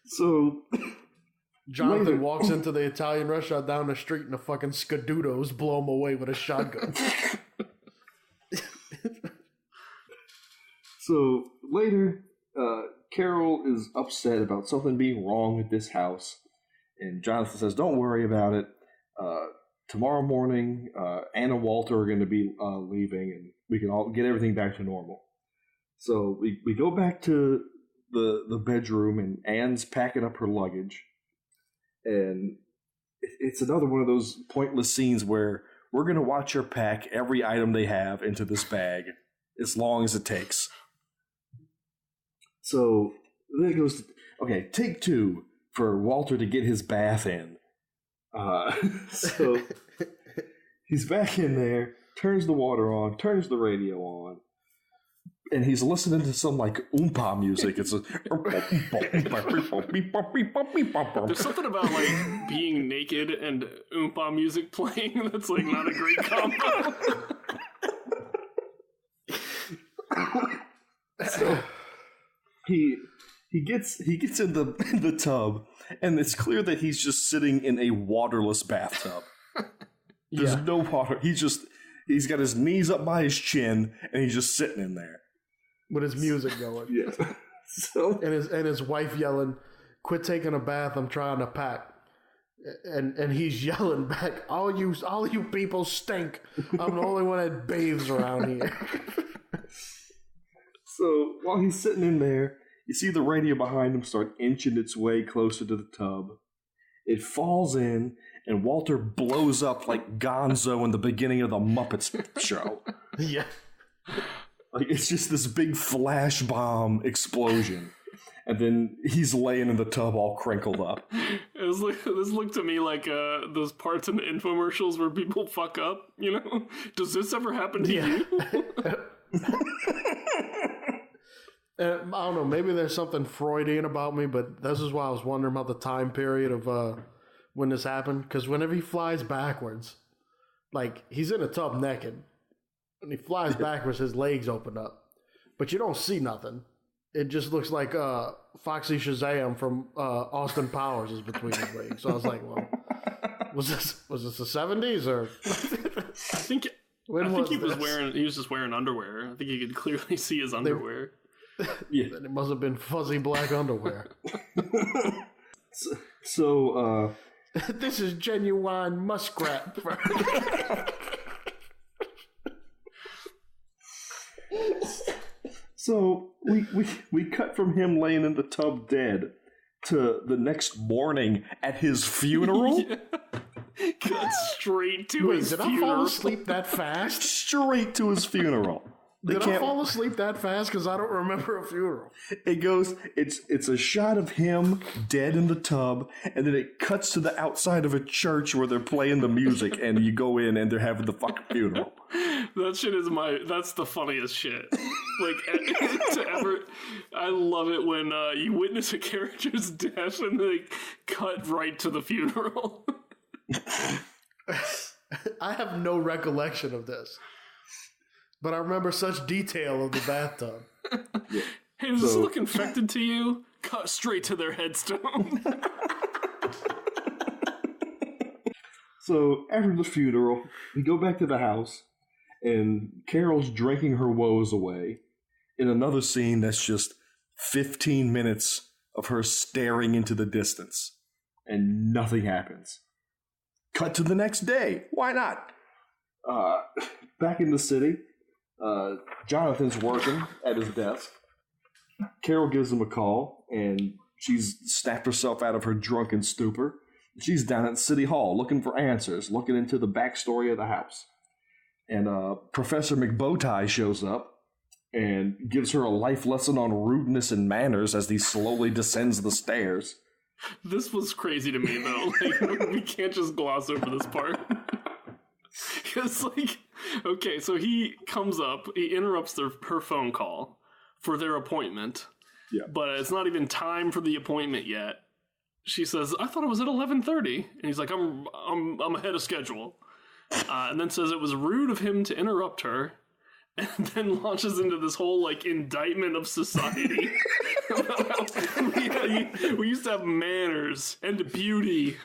A: So
B: Jonathan walks into the Italian restaurant down the street and the fucking Scadudos blow him away with a shotgun.
A: So later, Carol is upset about something being wrong at this house. And Jonathan says, "Don't worry about it. Tomorrow morning, Anne and Walter are going to be leaving, and we can all get everything back to normal." So we go back to the bedroom, and Anne's packing up her luggage. And it's another one of those pointless scenes where we're going to watch her pack every item they have into this bag as long as it takes. So then it goes, okay, take 2 for Walter to get his bath in. So he's back in there, turns the water on, turns the radio on, and he's listening to some, like, oompa music. It's there's
C: something about, like, being naked and oompa music playing that's, like, not a great combo.
A: So he gets in the tub, and it's clear that he's just sitting in a waterless bathtub. There's no water. He's got his knees up by his chin, and he's just sitting in there
B: with his music going.
A: Yeah. So
B: and his wife yelling, "Quit taking a bath, I'm trying to pack." And he's yelling back, all you people stink. I'm the only one that bathes around here."
A: So while he's sitting in there, you see the radio behind him start inching its way closer to the tub. It falls in, and Walter blows up like Gonzo in the beginning of the Muppets show.
B: Yeah.
A: Like, it's just this big flash bomb explosion. And then he's laying in the tub all crinkled up.
C: This looked to me like those parts in the infomercials where people fuck up, you know? Does this ever happen to you?
B: I don't know, maybe there's something Freudian about me, but this is why I was wondering about the time period of when this happened. Because whenever he flies backwards, like, he's in a tub naked. When he flies backwards, his legs open up. But you don't see nothing. It just looks like Foxy Shazam from Austin Powers is between his legs. So I was like, well, was this the 70s or?
C: I think he was just wearing underwear. I think you could clearly see his underwear.
B: Yeah, it must have been fuzzy black underwear.
A: So
B: this is genuine muskrat.
A: So we cut from him laying in the tub dead to the next morning at his funeral.
C: Yeah. Cut straight to his funeral.
B: Did I fall asleep that fast?
A: Straight to his funeral.
B: Did I fall asleep that fast? Because I don't remember a funeral.
A: It goes, it's a shot of him dead in the tub, and then it cuts to the outside of a church where they're playing the music, and you go in and they're having the fucking funeral.
C: That shit is that's the funniest shit. Like, I love it when you witness a character's death and they cut right to the funeral.
B: I have no recollection of this. But I remember such detail of the bathtub.
C: Hey, does this look infected to you? Cut straight to their headstone.
A: So, after the funeral, we go back to the house, and Carol's drinking her woes away in another scene that's just 15 minutes of her staring into the distance, and nothing happens. Cut to the next day. Why not? Back in the city, Jonathan's working at his desk. Carol gives him a call, and she's snapped herself out of her drunken stupor. She's down at City Hall looking for answers, looking into the backstory of the house. And Professor McBowtie shows up and gives her a life lesson on rudeness and manners as he slowly descends the stairs.
C: This was crazy to me, though. Like, we can't just gloss over this part. Because, like, okay, so he comes up, he interrupts her phone call for their appointment.
A: Yeah.
C: But it's not even time for the appointment yet. She says, I thought it was at 11:30. And he's like, I'm ahead of schedule. And then says it was rude of him to interrupt her. And then launches into this whole, like, indictment of society. We used to have manners and beauty.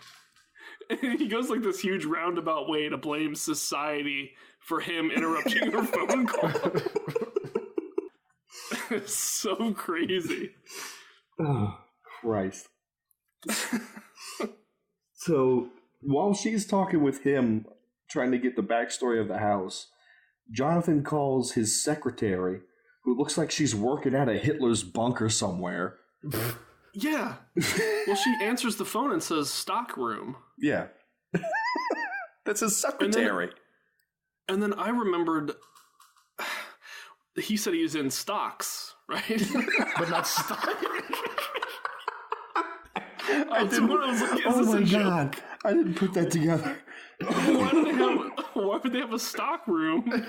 C: And he goes like this huge roundabout way to blame society for him interrupting her phone call. It's so crazy.
A: Oh, Christ. So, while she's talking with him, trying to get the backstory of the house, Jonathan calls his secretary, who looks like she's working at a Hitler's bunker somewhere.
C: Yeah. Well, she answers the phone and says, stock room.
A: Yeah. That's his secretary.
C: And then I remembered, he said he was in stocks, right?
B: But not stock.
A: Oh my God. I didn't put that together.
C: Why would they have a stock room?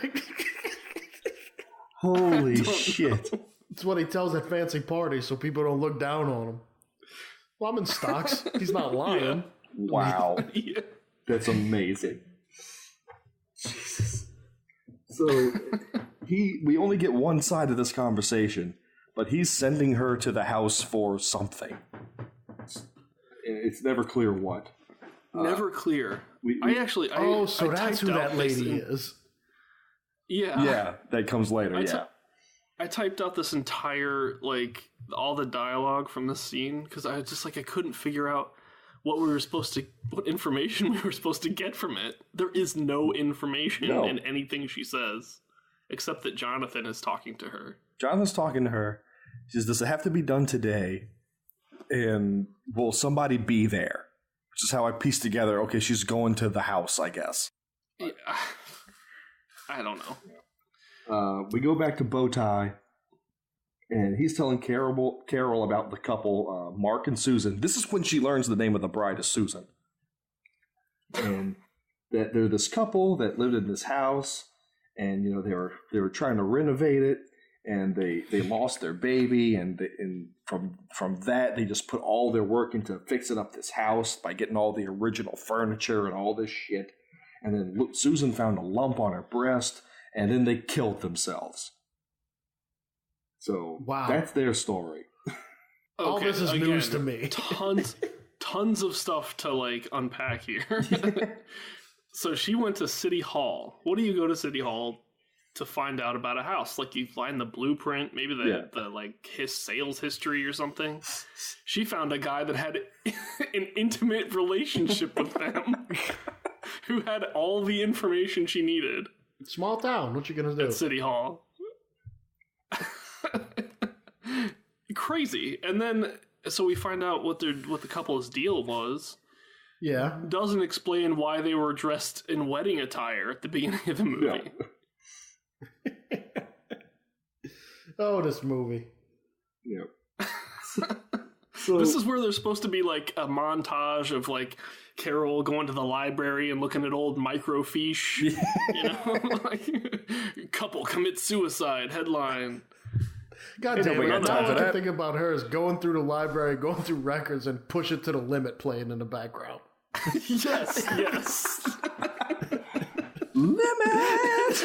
A: Holy shit.
B: It's what he tells at fancy parties so people don't look down on him. Well, I'm in stocks. He's not lying.
A: Yeah. Wow.
C: Yeah.
A: That's amazing. Jesus. So we only get one side of this conversation, but he's sending her to the house for something. It's never clear what.
C: Never clear.
B: So that's who that lady is.
C: Yeah.
A: Yeah, that comes later,
C: I typed out this entire, like, all the dialogue from this scene, because I couldn't figure out what information we were supposed to get from it. There is no information in anything she says. except that Jonathan is talking to her.
A: Jonathan's talking to her. She says, does it have to be done today? And will somebody be there? Which is how I pieced together, okay, she's going to the house, I guess.
C: Yeah, I don't know.
A: We go back to Bowtie, and he's telling Carol about the couple, Mark and Susan. This is when she learns the name of the bride is Susan. And that they're this couple that lived in this house, and they were trying to renovate it, and they lost their baby, and from that they just put all their work into fixing up this house by getting all the original furniture and all this shit. And then Susan found a lump on her breast, and then they killed themselves. So that's their story.
B: Okay, all this is news to me.
C: Tons of stuff to like unpack here. So she went to City Hall. What do you go to City Hall to find out about a house? Like you find the blueprint, maybe the like his sales history or something. She found a guy that had an intimate relationship with them, who had all the information she needed.
B: Small town. What you gonna do?
C: At City Hall. Crazy. And then so we find out what the couple's deal was.
B: Yeah.
C: Doesn't explain why they were dressed in wedding attire at the beginning of the movie.
B: Yeah. Oh, this movie.
A: Yeah.
C: So this is where there's supposed to be like a montage of like Carol going to the library and looking at old microfiche. You know, like couple commits suicide headline.
B: God damn it! Now all I think about her is going through the library, going through records, and Push It to the Limit playing in the background.
C: Yes.
A: Limit!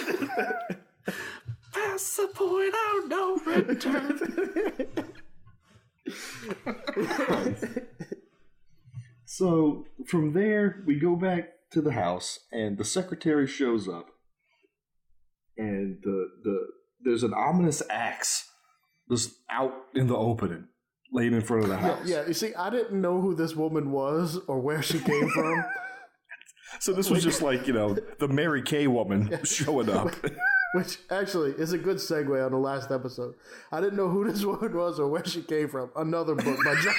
C: Past the point of no return.
A: So from there, we go back to the house, and the secretary shows up, and there's an ominous axe just out in the opening, laying in front of the house.
B: Yeah, you see, I didn't know who this woman was or where she came from.
A: So this was just like, the Mary Kay woman showing up.
B: Which actually is a good segue on the last episode. I didn't know who this woman was or where she came from. Another book by John.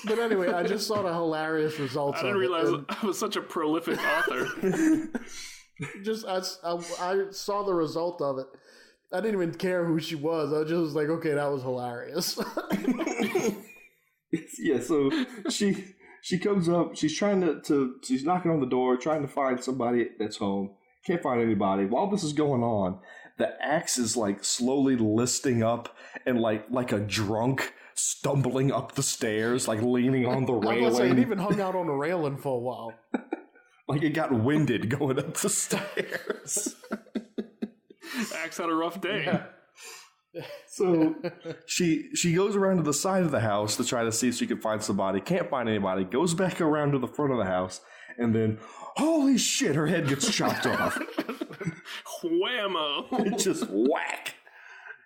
B: But anyway, I just saw the hilarious results.
C: I didn't realize I was such a prolific author.
B: I saw the result of it. I didn't even care who she was. I just was like, okay, that was hilarious.
A: Yeah, so she comes up. She's trying she's knocking on the door, trying to find somebody that's home. Can't find anybody. While this is going on, the axe is like slowly listing up and like a drunk stumbling up the stairs, like leaning on the railing. I was
B: saying, it even hung out on the railing for a while.
A: Like it got winded going up the stairs.
C: Axe had a rough day.
B: Yeah.
A: So she goes around to the side of the house to try to see if she can find somebody. Can't find anybody. Goes back around to the front of the house, and then, holy shit, her head gets chopped off.
C: Whammo!
A: Just whack.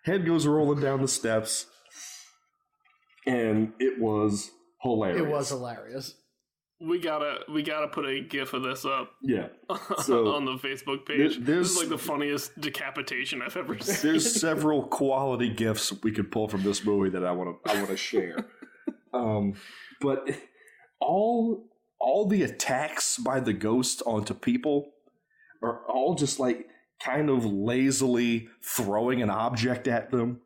A: Head goes rolling down the steps, and it was hilarious.
B: It was hilarious.
C: We gotta put a GIF of this up.
A: Yeah. So
C: on the Facebook page. This is like the funniest decapitation I've ever seen.
A: There's several quality GIFs we could pull from this movie that I want to share. But all the attacks by the ghost onto people are all just like kind of lazily throwing an object at them.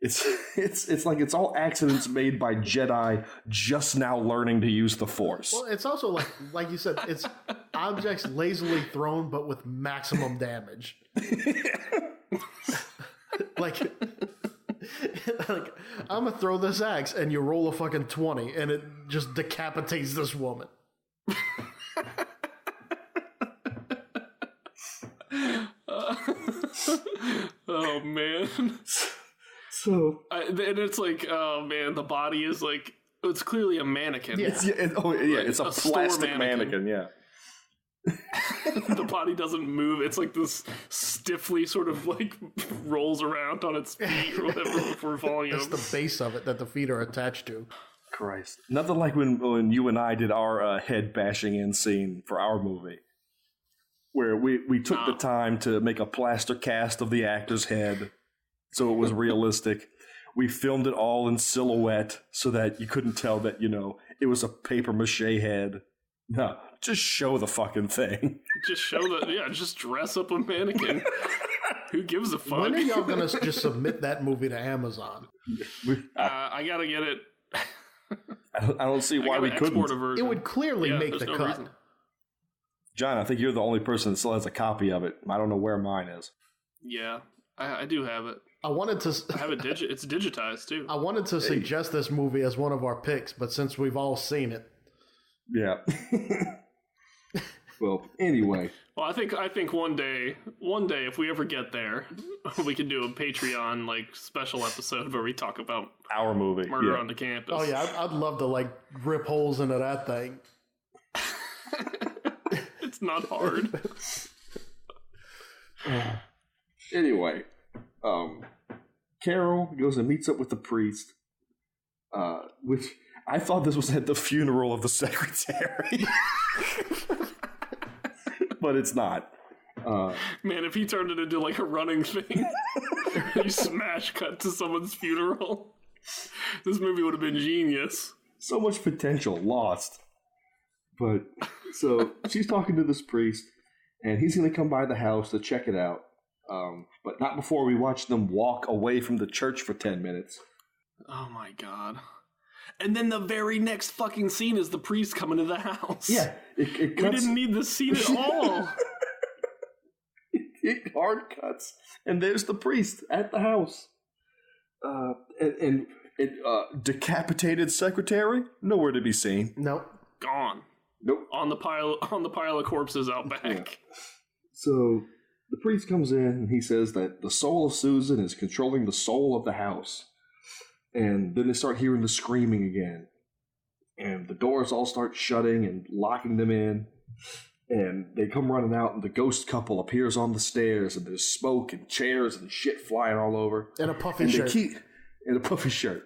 A: It's like it's all accidents made by Jedi just now learning to use the Force.
B: Well, it's also like you said, it's objects lazily thrown but with maximum damage. like I'm gonna throw this axe and you roll a fucking 20 and it just decapitates this woman.
C: Oh man.
A: So
C: and it's like, oh man, the body is like, it's clearly a mannequin.
B: Yeah.
A: It's a plastic mannequin. Yeah.
C: The body doesn't move. It's like this stiffly sort of like rolls around on its feet or whatever before falling over.
B: It's the base of it that the feet are attached to.
A: Christ. Nothing like when you and I did our head bashing in scene for our movie, where we took the time to make a plaster cast of the actor's head so it was realistic. We filmed it all in silhouette so that you couldn't tell that, it was a paper mache head. No, just show the fucking thing.
C: Just just dress up a mannequin. Who gives a fuck?
B: When are y'all going to just submit that movie to Amazon?
C: I got to get it.
A: I don't see why we couldn't.
B: It would clearly make the cut.
C: Reason.
A: John, I think you're the only person that still has a copy of it. I don't know where mine is.
C: Yeah, I do have it.
B: I wanted to...
C: I have it it's digitized, too.
B: I wanted to suggest this movie as one of our picks, but since we've all seen it...
A: Yeah. Well, anyway.
C: Well, I think one day, if we ever get there, we can do a Patreon special episode where we talk about
A: our movie,
C: Murder on the Campus.
B: Oh yeah, I'd love to rip holes into that thing.
C: It's not hard.
A: Anyway, Carol goes and meets up with the priest, which I thought this was at the funeral of the secretary. But it's not.
C: Man, if he turned it into a running thing, you smash cut to someone's funeral, this movie would have been genius.
A: So much potential lost. But so she's talking to this priest, and he's going to come by the house to check it out. But not before we watch them walk away from the church for 10 minutes.
C: Oh my god. And then the very next fucking scene is the priest coming to the house.
A: Yeah, it cuts.
C: We didn't need this scene at all.
A: It hard cuts, and there's the priest at the house. And decapitated secretary, nowhere to be seen.
B: Nope.
C: Gone.
A: Nope.
C: On the pile of corpses out back.
A: Yeah. So the priest comes in and he says that the soul of Susan is controlling the soul of the house. And then they start hearing the screaming again. And the doors all start shutting and locking them in. And they come running out, and the ghost couple appears on the stairs, and there's smoke and chairs and shit flying all over.
B: And a puffy shirt.
A: In a puffy shirt.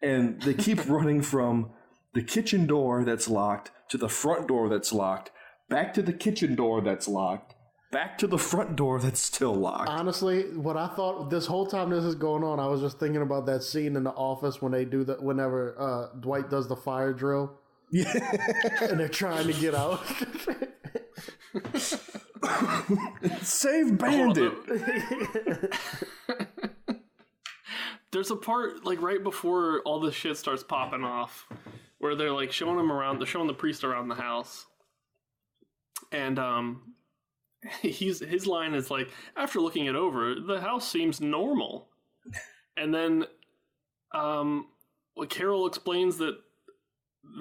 A: And they keep running from the kitchen door that's locked to the front door that's locked, back to the kitchen door that's locked, back to the front door that's still locked.
B: Honestly, what I thought this whole time this is going on, I was just thinking about that scene in The Office when they do that. Whenever Dwight does the fire drill,
A: yeah,
B: and they're trying to get out.
A: Save Bandit.
C: There's a part right before all this shit starts popping off, where they're showing him around. They're showing the priest around the house, and his line is after looking it over, the house seems normal. And then Carol explains that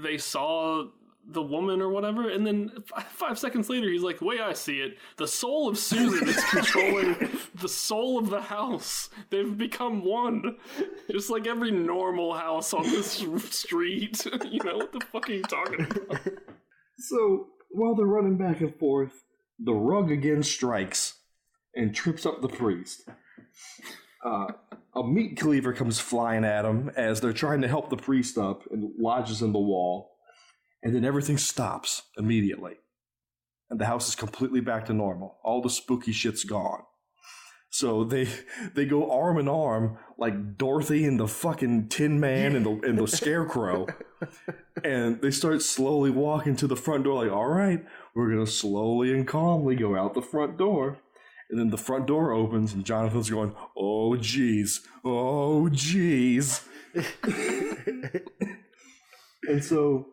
C: they saw the woman or whatever, and then 5 seconds later he's like, way I see it, the soul of Susan is controlling the soul of the house. They've become one, just like every normal house on this street. What the fuck are you talking about?
A: So while they're running back and forth, the rug again strikes and trips up the priest. A meat cleaver comes flying at them as they're trying to help the priest up and lodges in the wall. And then everything stops immediately. And the house is completely back to normal. All the spooky shit's gone. So they go arm in arm like Dorothy and the fucking Tin Man and the Scarecrow. And they start slowly walking to the front door all right, we're going to slowly and calmly go out the front door. And then the front door opens and Jonathan's going, oh, geez. Oh, geez. And so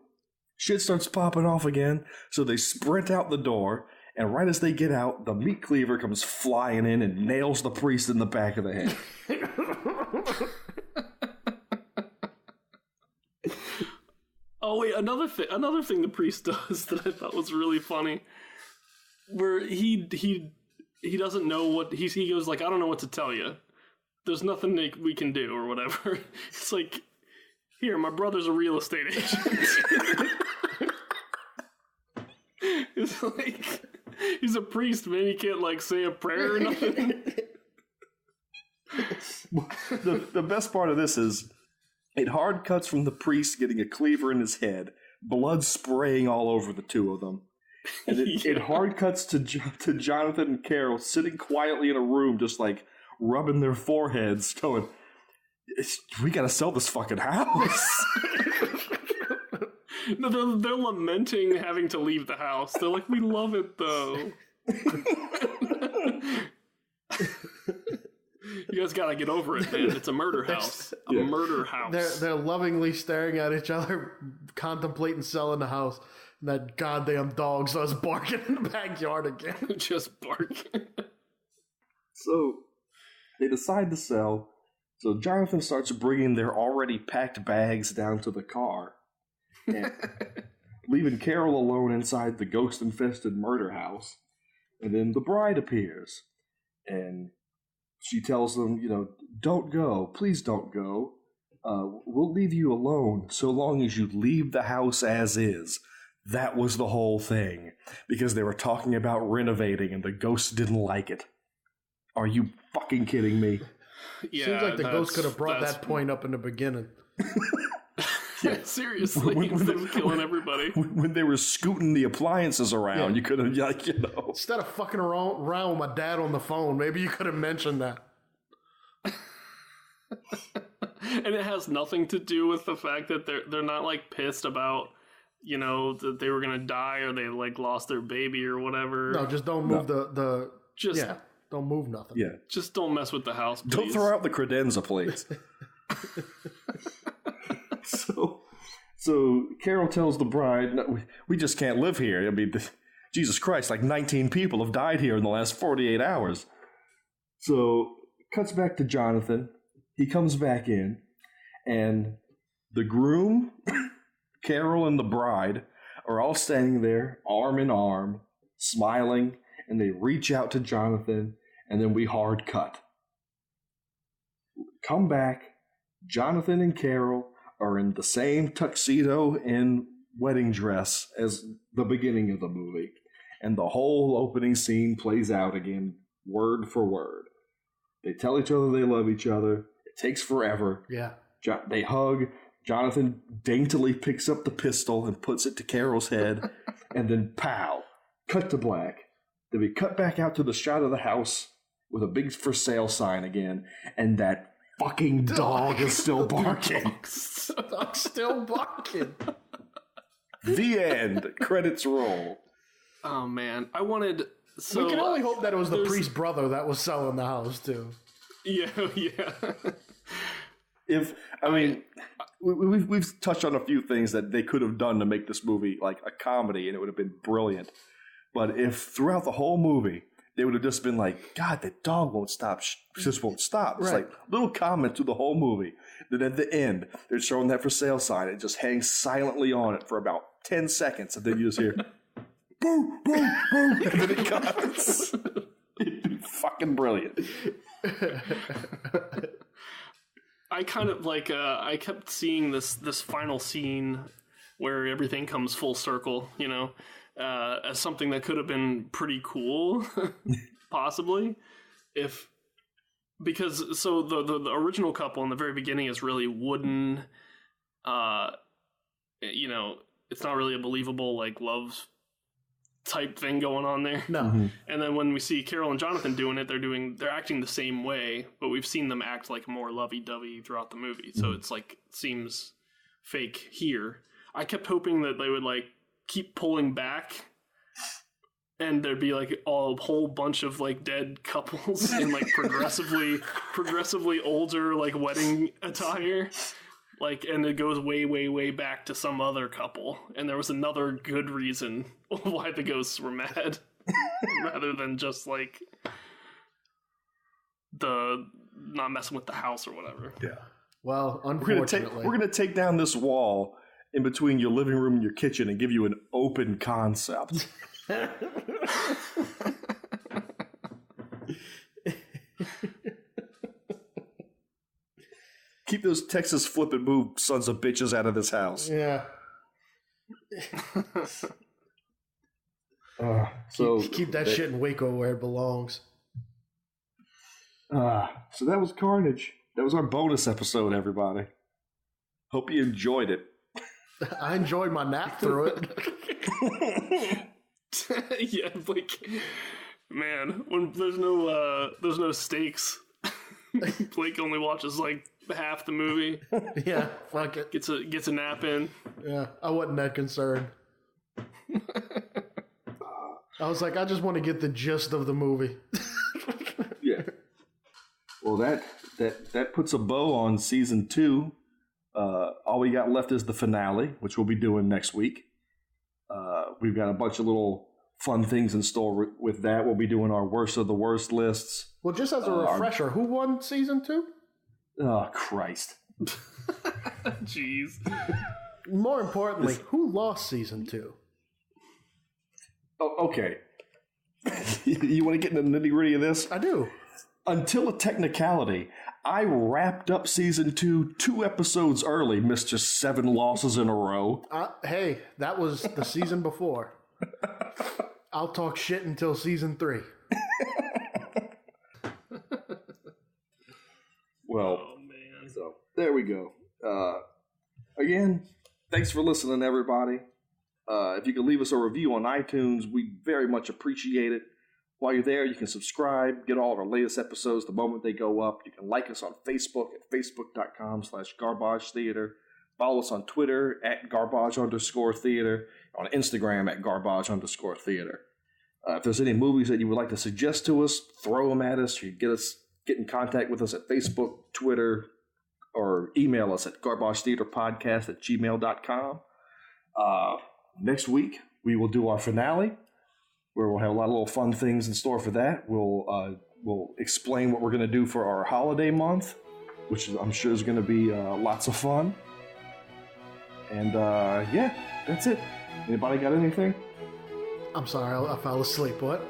A: shit starts popping off again. So they sprint out the door. And right as they get out, the meat cleaver comes flying in and nails the priest in the back of the head.
C: Oh wait, another thing the priest does that I thought was really funny, where he doesn't know what he goes I don't know what to tell you. There's nothing we can do or whatever. It's here, my brother's a real estate agent. It's he's a priest, man. He can't say a prayer or nothing.
A: The best part of this is It hard cuts from the priest getting a cleaver in his head, blood spraying all over the two of them. And it hard cuts to Jonathan and Carol sitting quietly in a room, just like rubbing their foreheads, going, "We gotta sell this fucking house."
C: No, they're lamenting having to leave the house. They're like, "We love it, though." You guys gotta get over it, man. It's a murder house. A murder house.
B: They're lovingly staring at each other, contemplating selling the house. And that goddamn dog starts barking in the backyard again.
C: Just barking.
A: So they decide to sell. So Jonathan starts bringing their already packed bags down to the car, and leaving Carol alone inside the ghost-infested murder house. And then the bride appears, and she tells them, "Don't go. Please don't go. We'll leave you alone so long as you leave the house as is." That was the whole thing, because they were talking about renovating and the ghost didn't like it. Are you fucking kidding me?
C: Yeah,
B: seems like the ghost could have brought that point up in the beginning.
C: Yeah, seriously, instead of killing everybody.
A: When they were scooting the appliances around, you could have,
B: Instead of fucking around with my dad on the phone, maybe you could have mentioned that.
C: And it has nothing to do with the fact that they're not like pissed about, that they were gonna die or they like lost their baby or whatever.
B: No, just don't move don't move nothing.
A: Yeah,
C: just don't mess with the house, please.
A: Don't throw out the credenza, please. So Carol tells the bride, "No, we just can't live here. I mean, Jesus Christ, like 19 people have died here in the last 48 hours. So cuts back to Jonathan. He comes back in, and the groom, Carol, and the bride are all standing there, arm in arm, smiling, and they reach out to Jonathan, and then we hard cut. Come back, Jonathan and Carol are in the same tuxedo and wedding dress as the beginning of the movie, and the whole opening scene plays out again, word for word. They tell each other they love each other. It takes forever.
B: Yeah.
A: They hug. Jonathan daintily picks up the pistol and puts it to Carol's head, and then pow, cut to black. Then we cut back out to the shot of the house with a big for sale sign again, and that fucking dog is still barking.
B: Dog's still barking.
A: The end. Credits roll.
C: Oh man, I wanted. So
B: we can only hope that it was the priest's brother that was selling the house too.
C: Yeah.
A: We've touched on a few things that they could have done to make this movie like a comedy, and it would have been brilliant. But if throughout the whole movie they would have just been like, "God, the dog won't stop, just won't stop." It's like little comment through the whole movie. Then at the end, they're showing that for sale sign. It just hangs silently on it for about 10 seconds, and then you just hear, "Boo, boo, boo," and then it cuts. It'd be fucking brilliant.
C: I kind of like. I kept seeing this final scene where everything comes full circle. As something that could have been pretty cool, possibly, because the original couple in the very beginning is really wooden. It's not really a believable like love type thing going on there.
B: No.
A: Mm-hmm.
C: And then when we see Carol and Jonathan doing it, they're acting the same way, but we've seen them act like more lovey-dovey throughout the movie. So it's like seems fake here. I kept hoping that they would like keep pulling back and there'd be like a whole bunch of like dead couples in like progressively older like wedding attire. Like, and it goes way, way, way back to some other couple. And there was another good reason why the ghosts were mad. Rather than just, like, the not messing with the house or whatever.
A: Yeah.
B: Well, unfortunately.
A: We're going to take down this wall in between your living room and your kitchen and give you an open concept. Keep those Texas flip and move sons of bitches out of this house.
B: Yeah.
A: So
B: keep that shit in Waco where it belongs.
A: So that was Carnage. That was our bonus episode, everybody. Hope you enjoyed it.
B: I enjoyed my nap through it.
C: Yeah, like, man, when there's no stakes, Blake only watches like half the movie.
B: Yeah, fuck it.
C: Gets a nap in.
B: Yeah, I wasn't that concerned. I was like, I just want to get the gist of the movie.
A: Yeah. Well, that puts a bow on season 2. All we got left is the finale, which we'll be doing next week. We've got a bunch of little fun things in store with that. We'll be doing our worst of the worst lists.
B: Well, just as a refresher, who won season 2?
A: Oh, Christ.
C: Jeez.
B: More importantly, who lost season 2?
A: Oh, okay. You want to get into the nitty-gritty of this?
B: I do.
A: Until a technicality, I wrapped up season 2 episodes early, missed just 7 losses in a row.
B: Hey, that was the season before. I'll talk shit until season 3.
A: Well,
C: oh, man.
A: So there we go. Again, thanks for listening, everybody. If you could leave us a review on iTunes, we very much appreciate it. While you're there, you can subscribe, get all of our latest episodes the moment they go up. You can like us on Facebook at facebook.com/Garbage Theater. Follow us on Twitter at @garbage_theater. On Instagram at @garbage_theater. If there's any movies that you would like to suggest to us, throw them at us. You can get in contact with us at Facebook, Twitter, or email us at garbagetheaterpodcast@gmail.com. Next week, we will do our finale, where we'll have a lot of little fun things in store for that. We'll explain what we're going to do for our holiday month, which I'm sure is going to be lots of fun. And yeah, that's it. Anybody got anything?
B: I'm sorry, I fell asleep. What?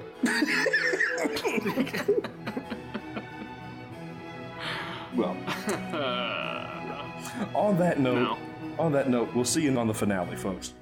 A: Well, on that note, we'll see you on the finale, folks.